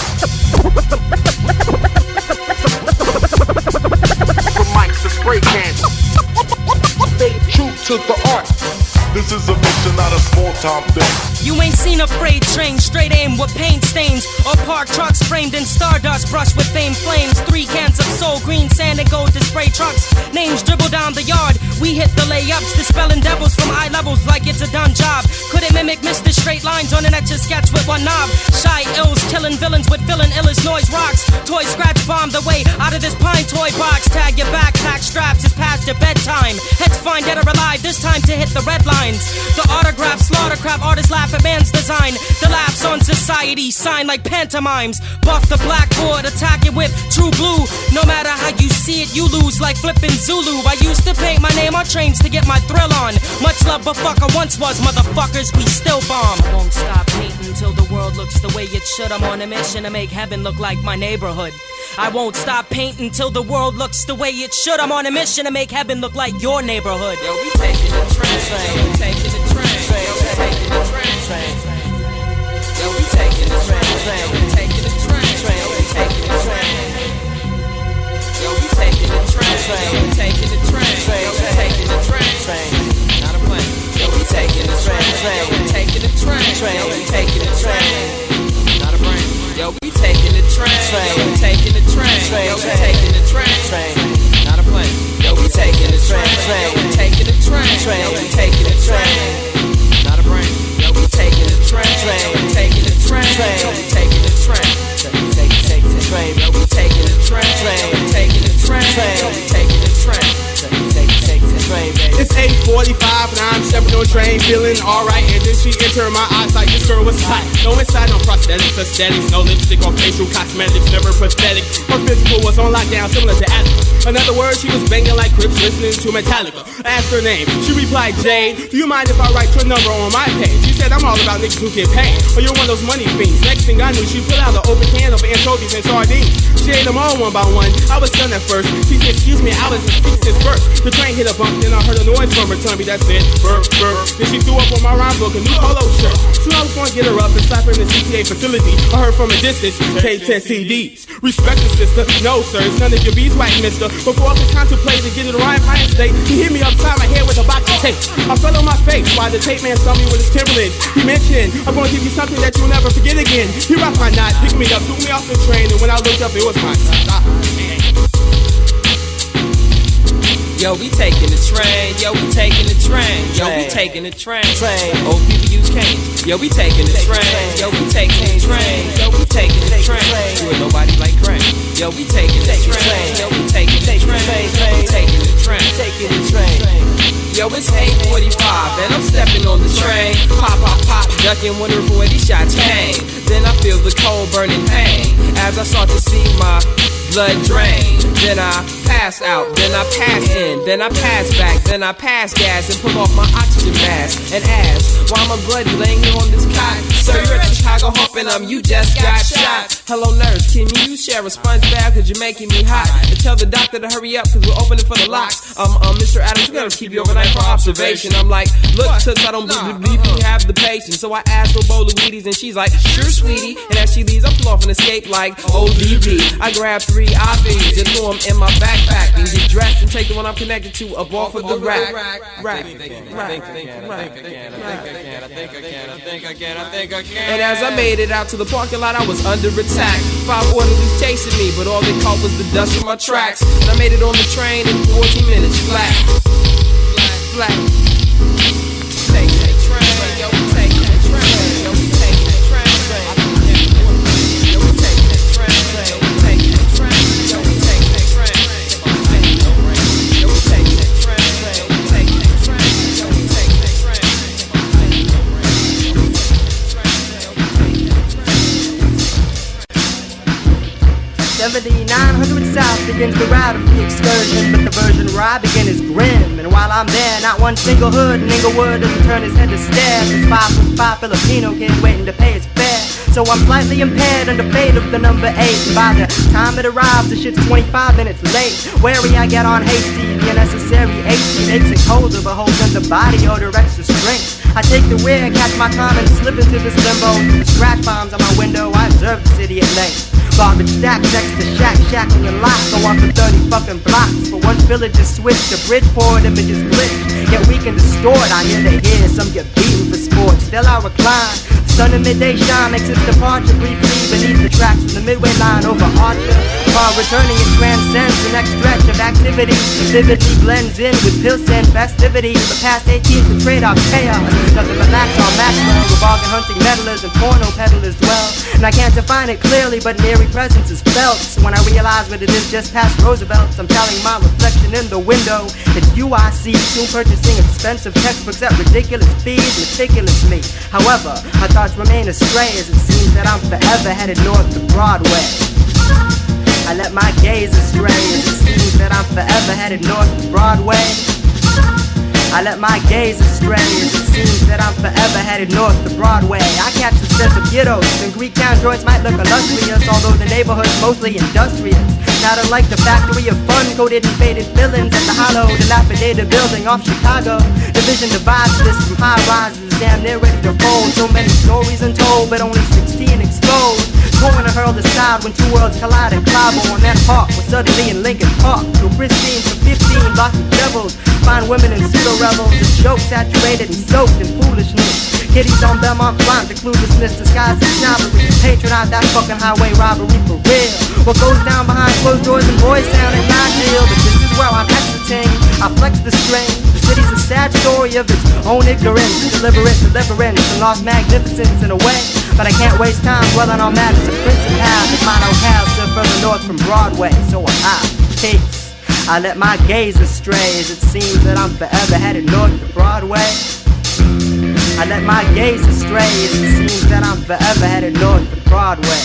From mics to spray cans. Stay true to the art. This is a mission, not a small-time thing. You ain't seen a freight train, straight aim with paint stains. Or parked trucks framed in stardust, brushed with fame flames. 3 cans of soul, green sand and gold to spray trucks. Names dribble down the yard, we hit the layups. Dispelling devils from eye levels like it's a done job. Couldn't mimic Mr. Straight Lines on an etch a sketch with one knob. Shy ills, killing villains with filling illest noise rocks. Toy scratch bomb the way out of this pine toy box. Tag your backpack straps, it's past your bedtime. Heads fine, dead or alive, this time to hit the red line. The autograph, slaughter crap, artists laugh at man's design. The laughs on society, sign like pantomimes. Buff the blackboard, attack it with true blue. No matter how you see it, you lose like flipping Zulu. I used to paint my name on trains to get my thrill on. Much love, but fuck I once was, motherfuckers, we still bomb. I won't stop painting till the world looks the way it should. I'm on a mission to make heaven look like my neighborhood. I won't stop painting till the world looks the way it should. I'm on a mission to make heaven look like your neighborhood. Yo, we taking the train. Yo, we taking the train. Yo, we taking the train. Yo, we taking the train. Yo, we taking the train. Yo, we taking the train. Yo, we taking the train. Yo, we taking the train. Yo, we taking the train. Not a plane. Yo, we taking the train. Yo, we taking the train. Yo, we taking the train. Not a brain. Yo, we taking the train. Yo, we taking the train. Yo, we taking the train. Not a plane. Yo, we taking the train. Yo, we taking the train. Yo, we taking the train. Not a brain. Yo, we taking the train. Yo, we taking the train. Yo, we taking the train. Taking the train. Yo, we taking the train. Yo, we taking the train. Yo, we taking the train. It's 8:45 and I'm stepping on train, feeling alright. And then she entered my eyesight. This girl was tight. No inside, no prosthetics, aesthetics, no lipstick or facial cosmetics, never pathetic. Her physical was on lockdown, similar to Attica. In other words, she was banging like Crips, listening to Metallica. I asked her name. She replied, Jade. Do you mind if I write your number on my page? She said, I'm all about niggas who get paid. Or you're one of those money fiends. Next thing I knew, she put out an open can of anchovies and sardines. She ate them all one by one. I was stunned at first. She said, excuse me, I was in speech since birth. The train hit a bump, then I heard a noise from her tummy that said, burp, burp. Then she threw up on my rhyme book, a new polo shirt. So I was gonna get her up and slap her in the CTA facility. I heard from a distance, K10 CDs. Respect the sister, no sir, it's none of your beeswax, mister. Before I could contemplate to get it right in my state, he hit me upside my head with a box of tape. I fell on my face while the tape man saw me with his Timberlands. He mentioned, I'm gonna give you something that you'll never forget again. He rocked my knot, picked me up, threw me off the train, and when I looked up, it was my stop. Yo, we taking the train. Yo, we taking the train. Yo, we taking the train. Old people use canes. Yo, we taking the train. Yo, we taking the train. Yo, we taking the train. You ain't nobody like Crane. Yo, we taking the train. Yo, we taking the train. Yo, we taking the train. Taking the train. Yo, it's 8:45 and I'm stepping on the train. Pop, pop, pop, ducking, wondering where these shots came. Then I feel the cold burning pain as I start to see my blood drain. Then I pass out, then I pass in, then I pass back, then I pass gas and pull off my oxygen mask and ask, why am I bloody laying here on this cot? Sir, you're at Chicago hoping you just got shot. Hello nurse, can you share a sponge bath cause you're making me hot? And tell the doctor to hurry up cause we're opening for the locks. Mr. Adams, we gotta keep you overnight for observation. I'm like, look, toots, I don't believe you have the patience. So I asked for a bowl of Wheaties and she's like, sure sweetie. And as she leaves, I pull off and escape like ODB. I grab 3 3 IVs, you knew 'em in my backpack. And get dressed and take the one I'm connected to up off of the rack. And as I made it out to the parking lot, I was under attack. 5 orderlies chasing me, but all they caught was the dust from my tracks. And I made it on the train in 14 minutes flat. Flat. Take that train, yo, take that train, yo, take that train, yo, take that train, yo, take that train, yo, take that train, yo, take that train, yo, take that train, yo, take that train. 7900 South begins the route of the excursion, but the version where I begin is grim. And while I'm there, not one single hood in Inglewood doesn't turn his head to stare. This 5'5" Filipino kid waiting to pay his fare. So I'm slightly impaired under fate of the number 8. And by the time it arrives, the shit's 25 minutes late. Wary I get on hasty, the unnecessary AC makes it colder, but holds under body odor extra strength. I take the rear, catch my time and slip into this limbo. The scratch bombs on my window, I observe the city at night. Garbage stacks next to shackle and lock. Go on for 30 fucking blocks. For once villages switch to Bridgeport, images glitch. Yet we can distort. I hear they hear some get beaten for sport. Still I recline. Sun and midday shine makes its departure briefly beneath the tracks from the midway line over Archer. While returning it transcends the next stretch of activity. Vividly blends in with Pilsen festivity. The past 18 to trade off chaos. Nothing but max on Maxwell. Where bargain hunting meddlers and porno peddlers dwell. And I can't define it clearly, but an eerie presence is felt. So when I realize what it is just past Roosevelt's, I'm telling my reflection in the window. It's you I see, soon purchasing expensive textbooks at ridiculous fees meticulously. However, my thoughts remain astray as it seems that I'm forever headed north to Broadway. I let my gaze astray as it seems that I'm forever headed north to Broadway. I let my gaze astray as it seems that I'm forever headed north to Broadway. I catch the sense of ghettos and Greek town joints might look illustrious, although the neighborhood's mostly industrious. Not unlike the factory of fun-coated and faded villains at the hollow, dilapidated building off Chicago. Division divides this from high rises, damn near ready to fold. So many stories untold, but only 16 exposed. Going to hurl aside when two worlds collide and Clybourne. That park was suddenly in Lincoln Park. So pristine for 15 blocks of devils. Fine women in pseudo-revels, a joke saturated and soaked in foolishness. Kitties on Belmont Front, the cluelessness disguised as snobbery. Patronize that fucking highway robbery for real. What goes down behind closed doors and boys sound at my deal. But this is where I'm exiting. I flex the string. The city's a sad story of its own ignorance, deliberate deliverance, and lost magnificence in a way. But I can't waste time dwelling on that. It's a principal path. If mine don't have still further north from Broadway. So I peace. I let my gaze astray as it seems that I'm forever headed north to Broadway. I let my gaze astray as it seems that I'm forever headed north to Broadway.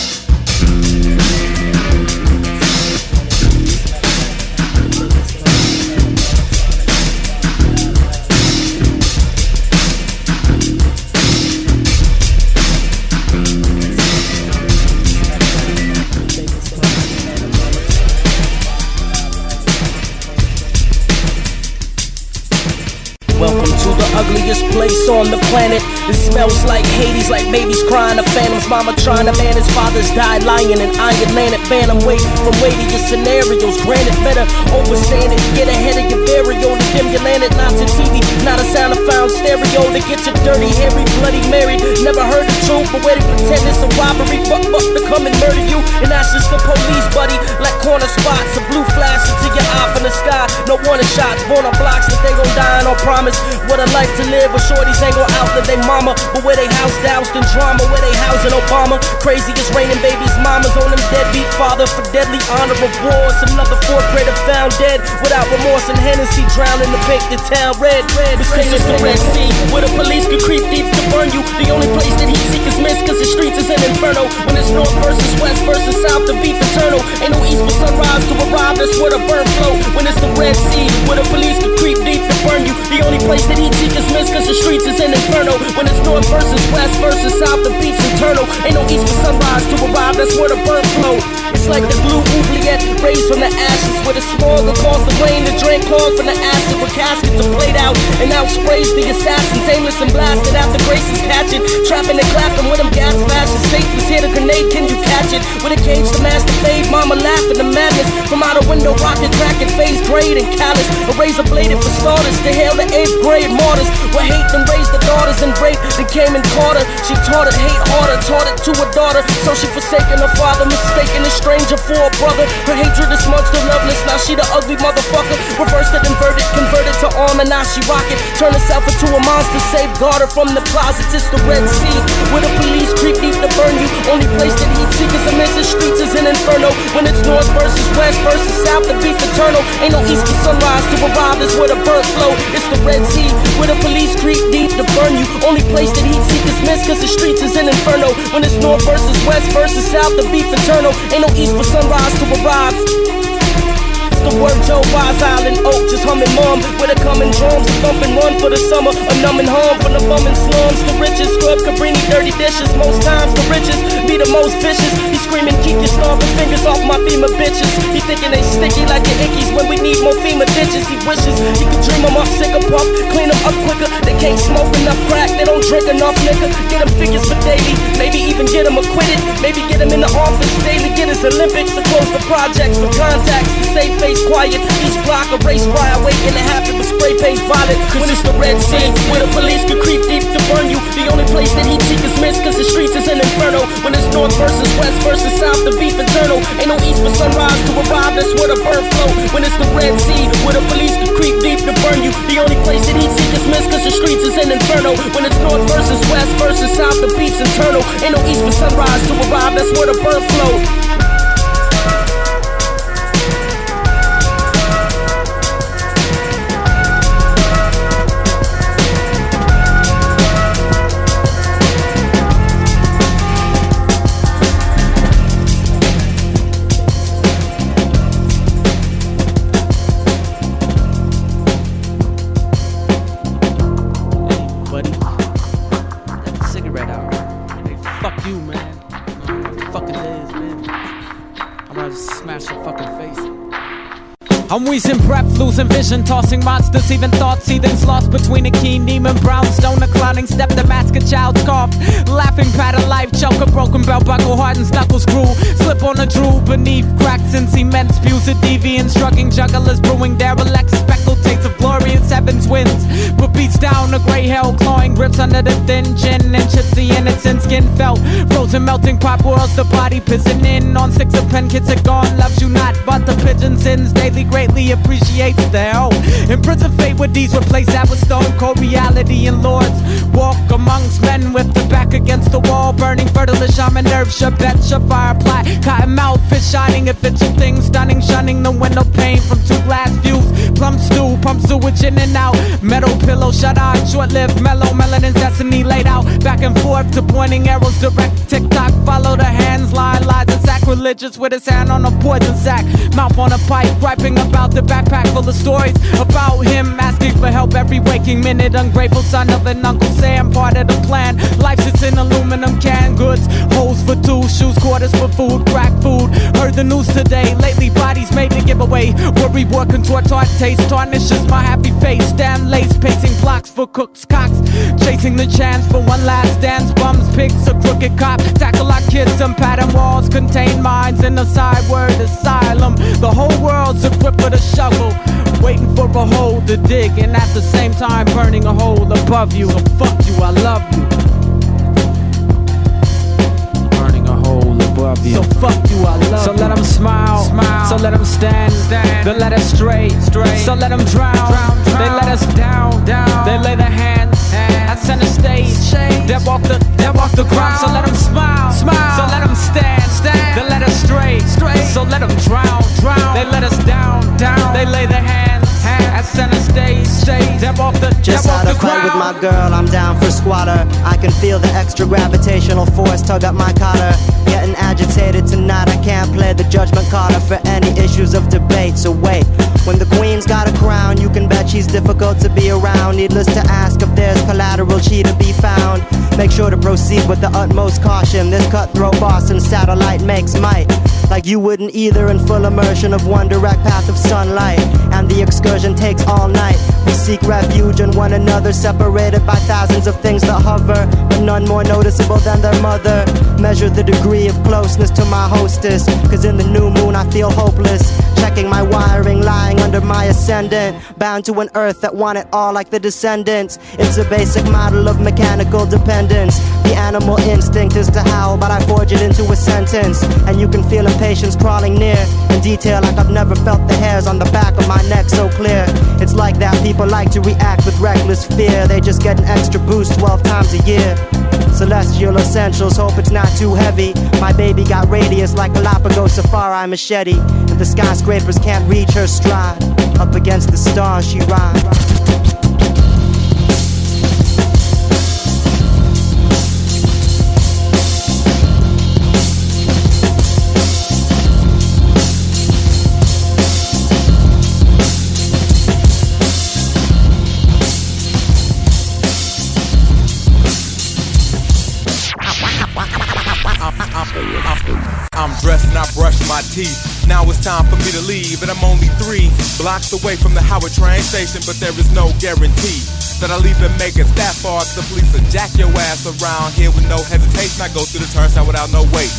Welcome to the ugliest place on the planet. It smells like Hades, like babies crying, a phantom's mama trying to man his father's died lying in Iron Landed Bantamweight from weightier scenarios. Granted, better overstand it, get ahead of your burial. To dim your landed, not to TV, not a sound of found stereo. To get you dirty, hairy, bloody married. Never heard the truth, but where they pretend it's a robbery. Fuck to come and murder you, and that's just the police, buddy. Like corner spots, a blue flash into your eye from the sky. No warning shots, born on blocks that they gon' die on promise. What a life to live, but shorties ain't gon' outlive they mama. But where they house doused in drama, where they housing Obama. Crazy as raining babies, mamas on them deadbeat father for deadly honor of wars. Another fourth grader found dead without remorse and Hennessy drowning to paint the town red. But since it's the Red Sea, where the police could creep deep to burn you. The only place that heat seekers miss, cause the streets is an inferno. When it's north versus west versus south, the beef eternal. Ain't no east for sunrise to arrive, that's where the burn flow. When it's the Red Sea, where the police could creep deep to burn you. The only place that heat seekers miss, cause the streets is an inferno. When it's north versus west versus south, the beef's eternal. Ain't no east for sunrise to arrive, that's where the burn flow. It's like the glue oubliette raised from the ashes, where the smog across the rain, the drain clogged from the acid, where caskets are played out and out sprays the assassins, aimless and blasted after grace is catching, trapping and clapping with them gas fast Assassin safe was here to grenade, can you catch it? With a cage to master fade, mama laughing the madness. From out a window, rocket cracking, phase grade and callous. A razor bladed for starters, to hail the 8th grade martyrs. Where hate then raised the daughters and rape, they came and caught her. She taught it hate harder, taught it to her daughter. So she forsaken her father, mistaken a stranger for a brother. Her hatred is smudged to loveless, now she the ugly motherfucker. Reversed it, inverted, converted to armor, now she rocket. Turn herself into a monster, safeguard her from the closets. It's the Red Sea, where the police creep deep to burn you. Only place that heat seekers are missing streets is an inferno. When it's north versus west versus south, the beef eternal. Ain't no east to sunrise to arrive, that's where the birds flow. It's the Red Sea, where the police creep deep to burn you. Only place that heat seekers miss, cause the streets is an inferno. When it's north versus west versus south, the beef eternal. Ain't no east for sunrise to arrive. The word Joe Wise Island Oak, just humming mom. With a coming drums, a thumping run for the summer. A numbing hum from the bumming slums. The richest scrub, cabrini, dirty dishes. Most times the richest be the most vicious. He screaming, keep your starving fingers off my FEMA bitches. He thinking they sticky like your ickies when we need more FEMA ditches. He wishes he could dream them up, sick of puff, clean them up quicker. They can't smoke enough crack, they don't drink enough liquor. Get them figures for daily, maybe even get them acquitted. Maybe get them in the office daily, get his Olympics. To close the projects for contacts, to save face quiet. Each block a race riot waiting to happen with spray paint violet. When it's the Red Sea, where the police could creep deep to burn you. The only place that heat seekers miss, cause the streets is an inferno. When it's north versus west versus south, the beef eternal. Ain't no east for sunrise to arrive, that's where the bird flow. When it's the Red Sea, where the police could creep deep to burn you. The only place that heat seekers miss, cause the streets is an inferno. When it's north versus west versus south, the beef's eternal. Ain't no east for sunrise to arrive, that's where the bird flow. I'm wheezing breath, losing vision, tossing monsters, even thoughts, heathens lost between a keen Neiman brownstone, a clowning step, the mask, a child's cough, laughing pattern, life choke, a broken belt buckle, hardens, knuckles grew, slip on a drool beneath cracks and cement, spews of deviant, struggling jugglers, brewing derelict, speckled taste of glorious heaven's winds, but beats down a grey hell, clawing grips under the thin chin, and chips the innocent skin felt, frozen melting pot whirls, the body pissing in on 6 of pen kids are gone, loves you not, but the pigeon sins daily greatly appreciates the hell. Imprison fate with these replace that with stone cold reality and lords. Walk amongst men with the back against the wall, burning fertile shaman nerves, shabet, fire plat, cotton mouth, fish shining, if it's a thing, stunning, shunning the window pane from 2 glass views. Plum stew, pump sewage in and out, metal pillow, shut eye, short lived, mellow, melanin's destiny laid out, back and forth to pointing arrows, direct tick tock, follow the hands, lie, lies, and sacrilegious with his hand on a poison sack, mouth on a pipe, griping about the backpack full of stories about him, asking for help every waking minute, ungrateful son of an Uncle Sam, part of the plan, life sits in aluminum canned goods, holes for 2, shoes, quarters for food, crack food, heard the news today, lately bodies made to give away, worry, war, contort, tart taste, tarnishes my happy face, damn lace, pacing blocks for cooks, cocks, chasing the chance for one last dance, bums, pigs, a crooked cop, tackle our kids, and pattern walls, contain minds in a sideward asylum, the whole world's equipped with a shovel, waiting for a hole to dig, and at the same time burning a hole above you, so fuck you, I love you, burning a hole above you, so fuck you, I love you, so let them smile, so let them stand, they let us stray, so let them drown, they let us down, they lay their hands at center stage, they walk the ground, so let them smile, so let them stand, they let us stray, so let them drown, they let us down, they lay their hands at center stage, just had a fight with my girl, I'm down for squatter. I can feel the extra gravitational force tug up my collar. Getting agitated tonight, I can't play the judgment card for any issues of debate. So wait, when the queen's got a crown, you can bet she's difficult to be around. Needless to ask if there's collateral, she to be found. Make sure to proceed proceed with the utmost caution. This cutthroat boss and satellite makes might. Like you wouldn't either, in full immersion of one direct path of sunlight. And the excursion takes all night. We seek refuge in one another, separated by thousands of things that hover, but none more noticeable than their mother. Measure the degree of closeness to my hostess, cause in the new moon I feel hopeless. Checking my wiring, lying under my ascendant, bound to an earth that want it all like the descendants. It's a basic model of mechanical dependence. The animal instinct is to howl, but I forge it into a sentence. And you can feel impatience crawling near, in detail like I've never felt the hairs on the back of my neck so clear. It's like that, people like to react with reckless fear. They just get an extra boost 12 times a year. Celestial essentials, hope it's not too heavy. My baby got radius like Galapagos4 machete. And the skyscrapers can't reach her stride. Up against the stars she rides. I'm dressed and I brush my teeth. Now it's time for me to leave, and I'm only 3 blocks away from the Howard train station. But there is no guarantee that I'll even make it that far, 'cause the police will jack your ass around here with no hesitation. I go through the turnstile without no wait,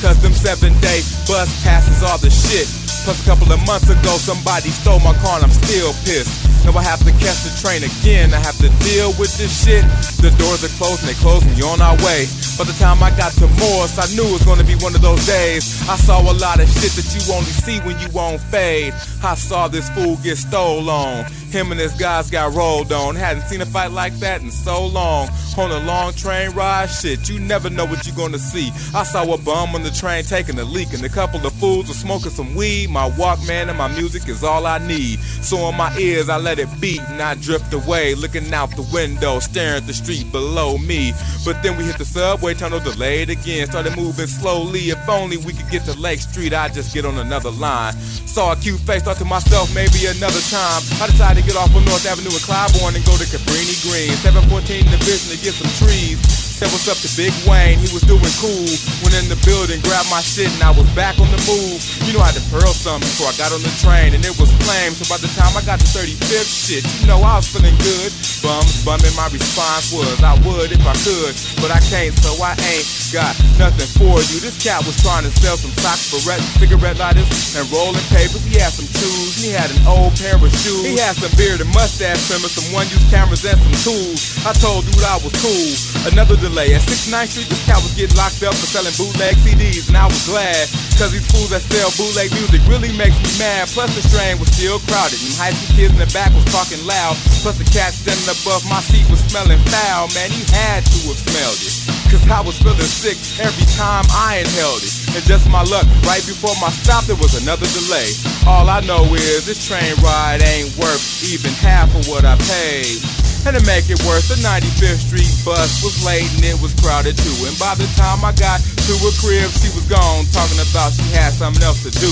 'cause them 7-day bus passes are the shit. Plus a couple of months ago somebody stole my car and I'm still pissed. Now I have to catch the train again, I have to deal with this shit. The doors are closed and they closed me on our way. By the time I got to Morris, I knew it was gonna be one of those days. I saw a lot of shit that you only see when you on fade. I saw this fool get stole on. Him and his guys got rolled on. Hadn't seen a fight like that in so long. On a long train ride, shit, you never know what you're gonna see. I saw a bum on the train taking a leak, and a couple of fools were smoking some weed. My Walkman and my music is all I need. So in my ears I let it beat, and I drift away, looking out the window, staring at the street below me. But then we hit the subway tunnel, delayed again, started moving slowly. If only we could get to Lake Street, I'd just get on another line. Saw a cute face, thought to myself, maybe another time. I decided to get off on North Avenue in Clybourne and go to Cabrini Green. 714 in the vision to get some trees. Said what's up to Big Wayne, he was doing cool. Went in the building, grabbed my shit, and I was back on the move. You know I had to pearl something before I got on the train, and it was flame. So by the time I got to 35th, shit, you know I was feeling good. Bums bumming, my response was I would if I could, but I can't, so I ain't got nothing for you. This cat was trying to sell some socks, barrettes, cigarette lighters, and rolling papers. He had some shoes, and he had an old pair of shoes. He had some beard and mustache trimmers, some one-use cameras, and some tools. I told dude I was cool. Another delay at 69th Street, this cat was getting locked up for selling bootleg CDs, and I was glad, cause these fools that sell bootleg music really makes me mad. Plus the train was still crowded, and high school kids in the back was talking loud. Plus the cat standing above my seat was smelling foul. Man, he had to have smelled it, cause I was feeling sick every time I inhaled it. And just my luck, right before my stop there was another delay. All I know is this train ride ain't worth even half of what I paid. And to make it worse, the 95th Street bus was late and it was crowded too. And by the time I got to her crib, she was gone, talking about she had something else to do.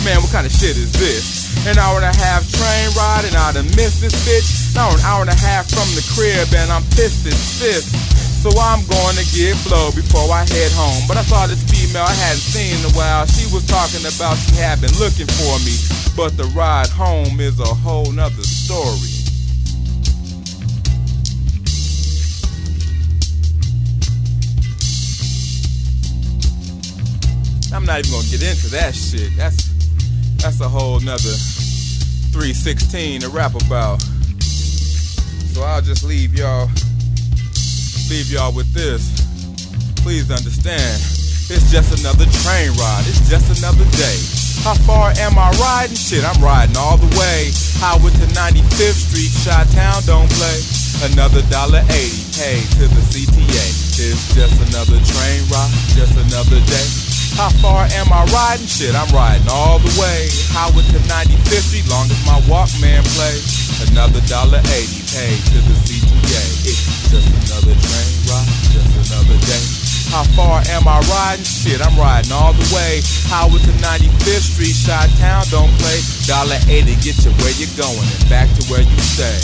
Man, what kind of shit is this? An hour and a half train ride and I done missed this bitch. Now an hour and a half from the crib and I'm pissed as fist. So I'm going to get blow before I head home. But I saw this female I hadn't seen in a while. She was talking about she had been looking for me. But the ride home is a whole nother story. I'm not even gonna get into that shit. That's a whole nother 316 to rap about. So I'll just leave y'all with this. Please understand, it's just another train ride. It's just another day. How far am I riding? Shit, I'm riding all the way. Highway to 95th Street, Chi-Town don't play. Another $1.80 paid to the CTA. It's just another train ride, just another day. How far am I riding? Shit, I'm riding all the way. Highway to 95th Street, long as my Walkman plays. Another $1.80 paid to the CTA. It's just another train ride, just another day. How far am I riding? Shit, I'm riding all the way. Highway to 95th Street, Chi-Town don't play. $1.80 get you where you're going and back to where you stay.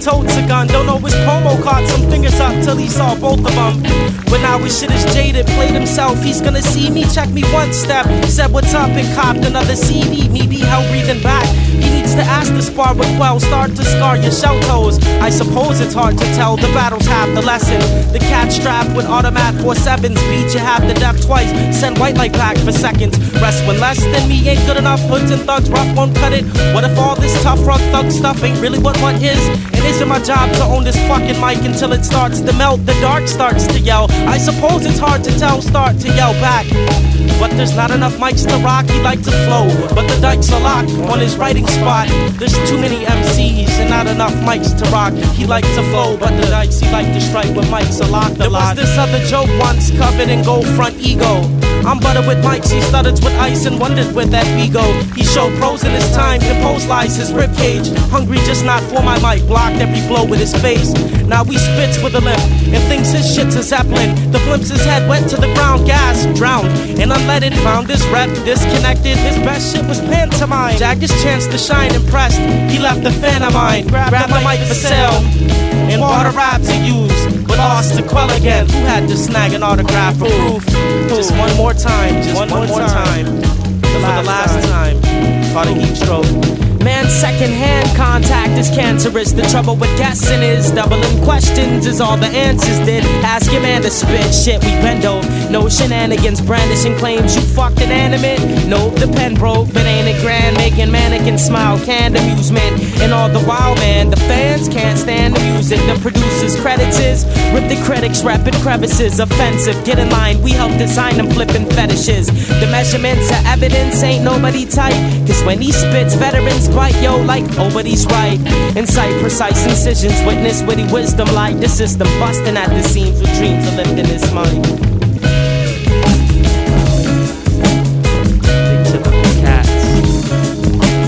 totes a gun. Don't know which promo caught some fingers up till he saw both of them. But now his shit is jaded, played himself. He's gonna see me, check me one step. Said what's up and copped another CD. Me be hell breathing back. He needs to ask to spar with Quell, start to scar your shell toes. I suppose it's hard to tell, the battles have the lesson. The cat strapped with automat 4-7s beat you half to death twice. Send white light back for seconds. Rest when less than me ain't good enough. Hoods and thugs rough won't cut it. What if all this tough rough thug stuff ain't really what is? And isn't my job to own this fucking mic until it starts to melt? The dark starts to yell. I suppose it's hard to tell, start to yell back. But there's not enough mics to rock, he like to flow. But the dikes are locked on his writing spot. There's too many MCs and not enough mics to rock. He like to flow, but the dikes he like to strike when mics are locked a lot. There was this other joke once, covered in gold front ego. I'm buttered with mics, he stutters with ice and wondered where that we go. He showed pros in his time, composed lies his ribcage. Hungry just not for my mic, blocked every blow with his face. Now he spits with a limp and thinks his shit's a Zeppelin. The blimps his head went to the ground, gas, drowned and unleaded. Found his rep disconnected, his best shit was pantomime. Jagged his chance to shine, impressed, he left the fan of mine. Grabbed the mic for sale and bought a rap to use, but lost to Quell again. Who had to snag an autograph for proof? Just one more time, just one more time. For the last time, caught a heat stroke. Man's second-hand contact is cancerous. The trouble with guessing is doubling questions is all the answers did. Ask your man to spit shit, we bendo. No shenanigans, brandishing claims you fucked inanimate. Nope, the pen broke, but ain't it grand? Making mannequins smile, canned amusement. And all the while, man, the fans can't stand the music. The producers' credits is rip the critics, rapping crevices. Offensive, get in line, we help design them flipping fetishes. The measurements of evidence ain't nobody tight. Cause when he spits, veterans bite, yo, like, oh, but he's right. Incite precise incisions, witness witty wisdom like the system busting at the seams with dreams of lifting his mind. Big typical cats,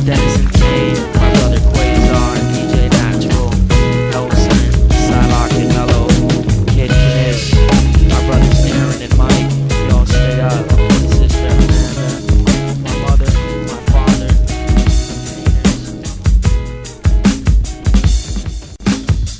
Dennis and Tate, my brother Quasar, DJ Natural, Elson, Psylocke and Mellow, Kid Kanish, my brothers Aaron and Mike, y'all stay up, sister Amanda, my mother, my father.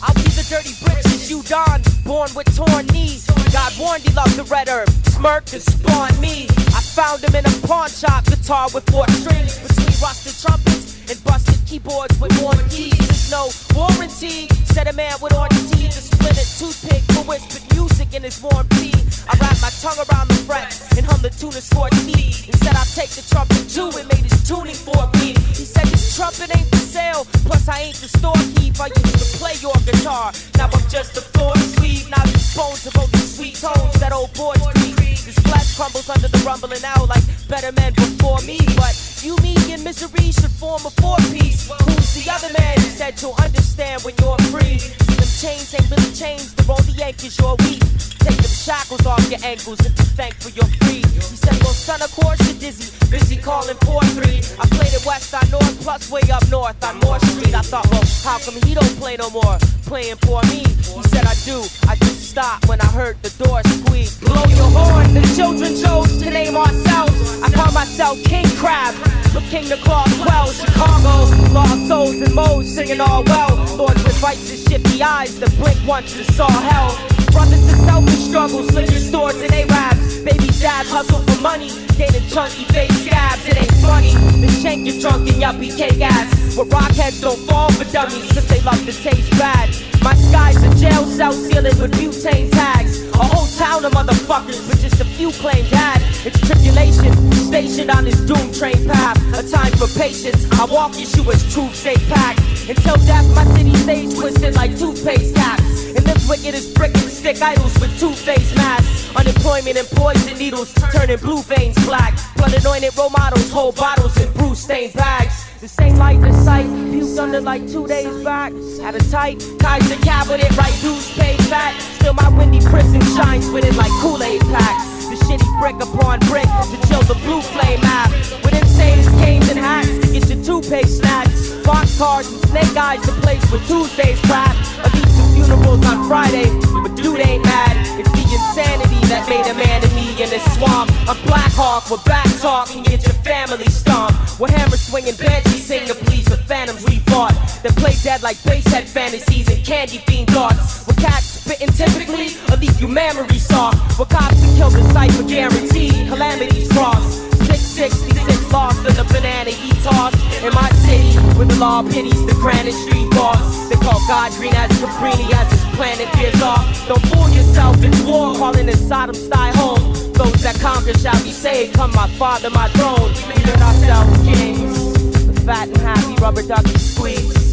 I'll be the dirty bricks, you Don, born with torn knees. God warned he loved the red herb, smirked and spawned me. I found him in a pawn shop, guitar with 4 strings, between rusted trumpets and busted keyboards with more keys. There's no warranty, said a man with on teeth, a splintered toothpick for whispered music in his warm tea. I wrapped my tongue around the fret and hummed the tune of scorched meat, and said I'll take the trumpet too and made his tuning for me. He said this trumpet ain't for sale, plus I ain't the storekeep. I used to play your guitar, now I'm just a floor sleeve. Now these bones are only sweet tones that old boys breathe. This flesh crumbles under the rumbling out like better men before me. But you, me, and misery should form a 4-piece. Who's the other man? He said you'll understand when you're free. Them chains ain't really chains, they're only anchors you're weak. Take them shackles off your ankles and be thankful you're free. He said, well, son, of course you're dizzy, busy calling 4-3. I played it west on north, plus way up north on Moore Street. I thought, well, how come he don't play no more? Playing for me. He said, I do. I just stopped when I heard the door squeak. Blow your horn. The children chose to name ourselves. I call myself King Crab, but King the Claw 12. Chicago, lost souls and modes singing all well. Lords with rights and shifty eyes that blink once and saw hell. Brothers in selfish struggles, liquor stores and Arabs. Baby dads hustle for money, gaining chunky face scabs. It ain't funny, the shank your drunk and yuppie cake ass. But rockheads don't fall for dummies, cause they love to taste bad. My sky's a jail cell ceiling with butane tags. A whole town of motherfuckers, but just a few claims had. It's tribulation, stationed on this doom train path. A time for patience, I walk Yeshua's truth safe pack. Until death, my city stays twisted like toothpaste caps. And this wicked is brick and stick idols with two-faced masks. Unemployment and poison needles turning blue veins black. Blood anointed role models hold bottles in bruise stained bags. This ain't like the sight, puked under like 2 days back. Had a tight Kaiser cabinet, right dues paid fat. Still my windy prison shines with it like Kool-Aid packs. The shitty brick upon brick to chill the blue flame app. With insane canes and hats to get your toothpaste snacks. Boxcars and snake eyes to place for Tuesday's crap. A beats of funerals on Friday, but dude ain't mad. It's the insanity that made a man of me in this swamp. I'm Black Hawk with back talk and get your family stomped. With hammer swinging banshee sing the police memories of phantoms we fought that play dead like basehead fantasies and candy bean thoughts. With cats spitting typically, or leave you memory soft. With cops that kill the cipher guaranteed, calamities cross. 666 lost in the banana eat toss. In my city, where the law pities the granite street boss. They call God green as Cabrini as his planet veers off. Don't fool yourself, it's war calling in Sodom style home. Those that conquer shall be saved, come my father, my throne. We made ourselves kings, the fat and happy rubber ducky squeeze.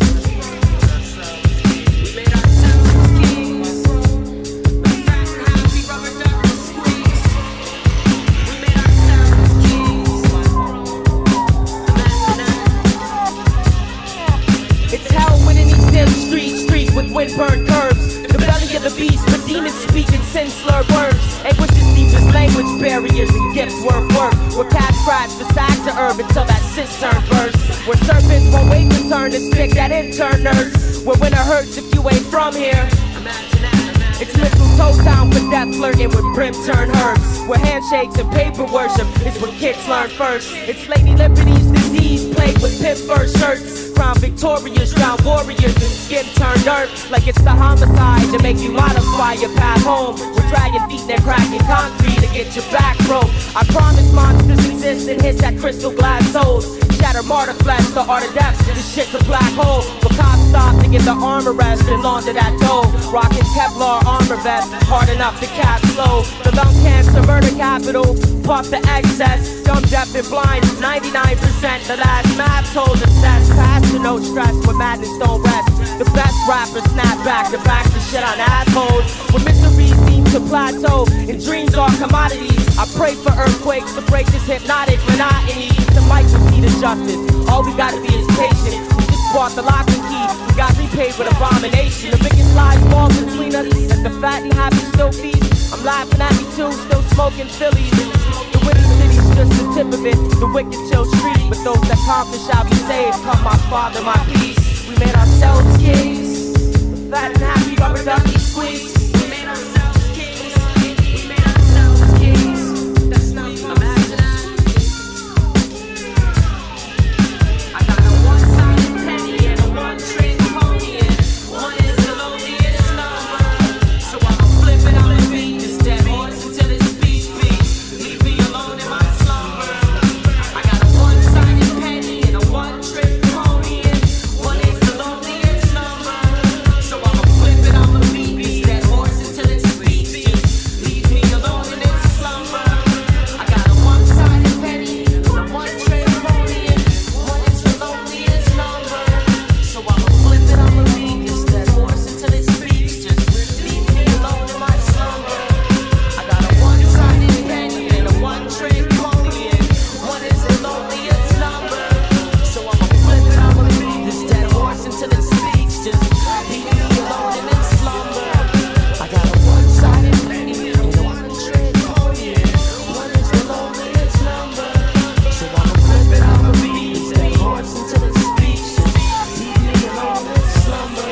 With wind-burned curves, the belly of the beast, but demons speak in sin-slurred words. Anguish's deepest language barriers and gifts worth work. Where cats scratch the sacks of herb until that cistern bursts. Where serpents won't wait to turn and stick that intern nurse. Where winter hurts if you ain't from here. It's mistletoe town for death flirting with brim-turned herbs. Where handshakes and paper worship is what kids learn first. It's Lady Liberty's disease plagued with pimp-first shirts. Crown victorious, drown warriors and skin-turned earth. Like it's the homicide to make you modify your path home. We're dragging feet and cracking concrete to get your back broke. I promise monsters exist and hits at crystal glass souls. Shatter martyr flesh, the art of death, this shit's a black hole. But cops stop to get the armor rest and launder that dough. Rockin' Kevlar armor vest, hard enough to cap slow. The lung cancer murder capital, puff the excess. Dumb, deaf, and blind, 99%. The last map told us that's past to no stress, where madness don't rest. The best rappers snap back to back the shit on assholes. When misery seems to plateau and dreams are commodities, I pray for earthquakes to break this hypnotic monotony. The mic will see the justice, all we gotta be is patient. We just bought the lock and key, we got repaid with abomination. The biggest lies fall between us as the fat and happy still feast. I'm laughing at me too, still smoking Phillies. The witty city's just the tip of it, the wicked chill street. But those that conquer shall be saved, come my father, my peace. We made ourselves kings, the fat and happy rubber ducky squeeze. We made ourselves kings, we made ourselves kings. That's not imagine that. I got a one-sided penny and a one-trick pony, and one is the loneliest number. So I'ma flip it on the beat, this dead horse until it speaks speak. Leave me alone in my slumber. I got a one-sided penny and a one-trick pony, and one is the loneliest number. So I'ma flip it on the beat, this dead horse until it speaks. Just leave me alone in its slumber. I got a one-sided penny and a one-trick pony, and one is the loneliest number. So I'ma flip it on the beat, this dead horse until it speaks. Just leave me alone in my slumber. I got a one-sided penny and a one-trick pony, and one is the loneliest number. So I'ma flip it on the beat, this dead horse until it speaks. Just leave me alone in its slumber. I got a one-sided penny and a one-trick pony, and one is the loneliest number. So I'ma flip it on the beat, this dead horse until it speaks. Just leave me alone in its slumber.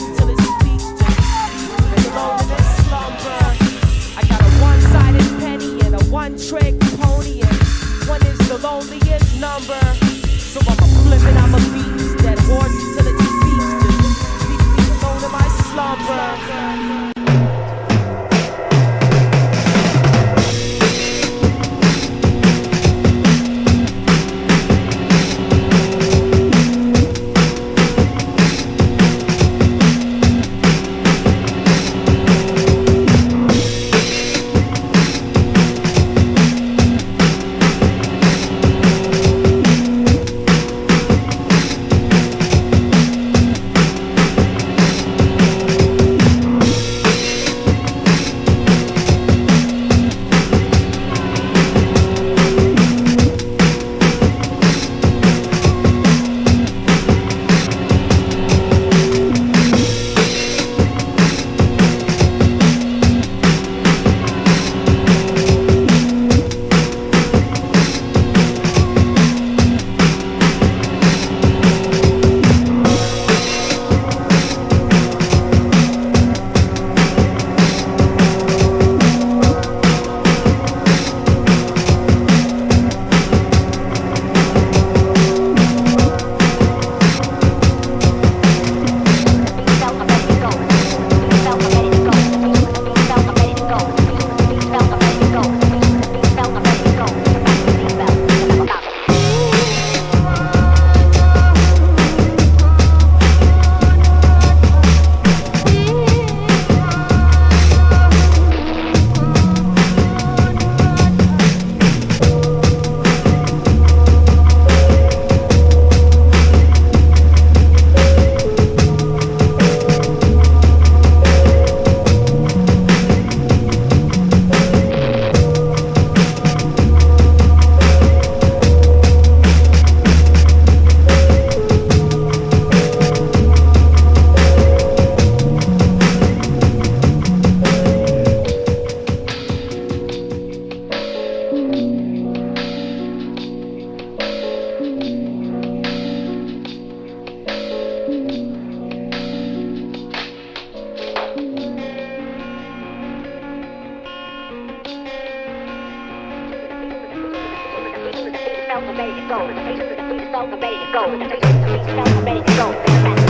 I got a one-sided penny and a one-trick pony, and one is the loneliest number. So I'ma flip it, I'ma beat this dead horse until it speaks. Just leave me alone in my slumber. yourself and ready to go. Take it to the beat yourself and ready to go. Take it to the beat yourself and ready to go.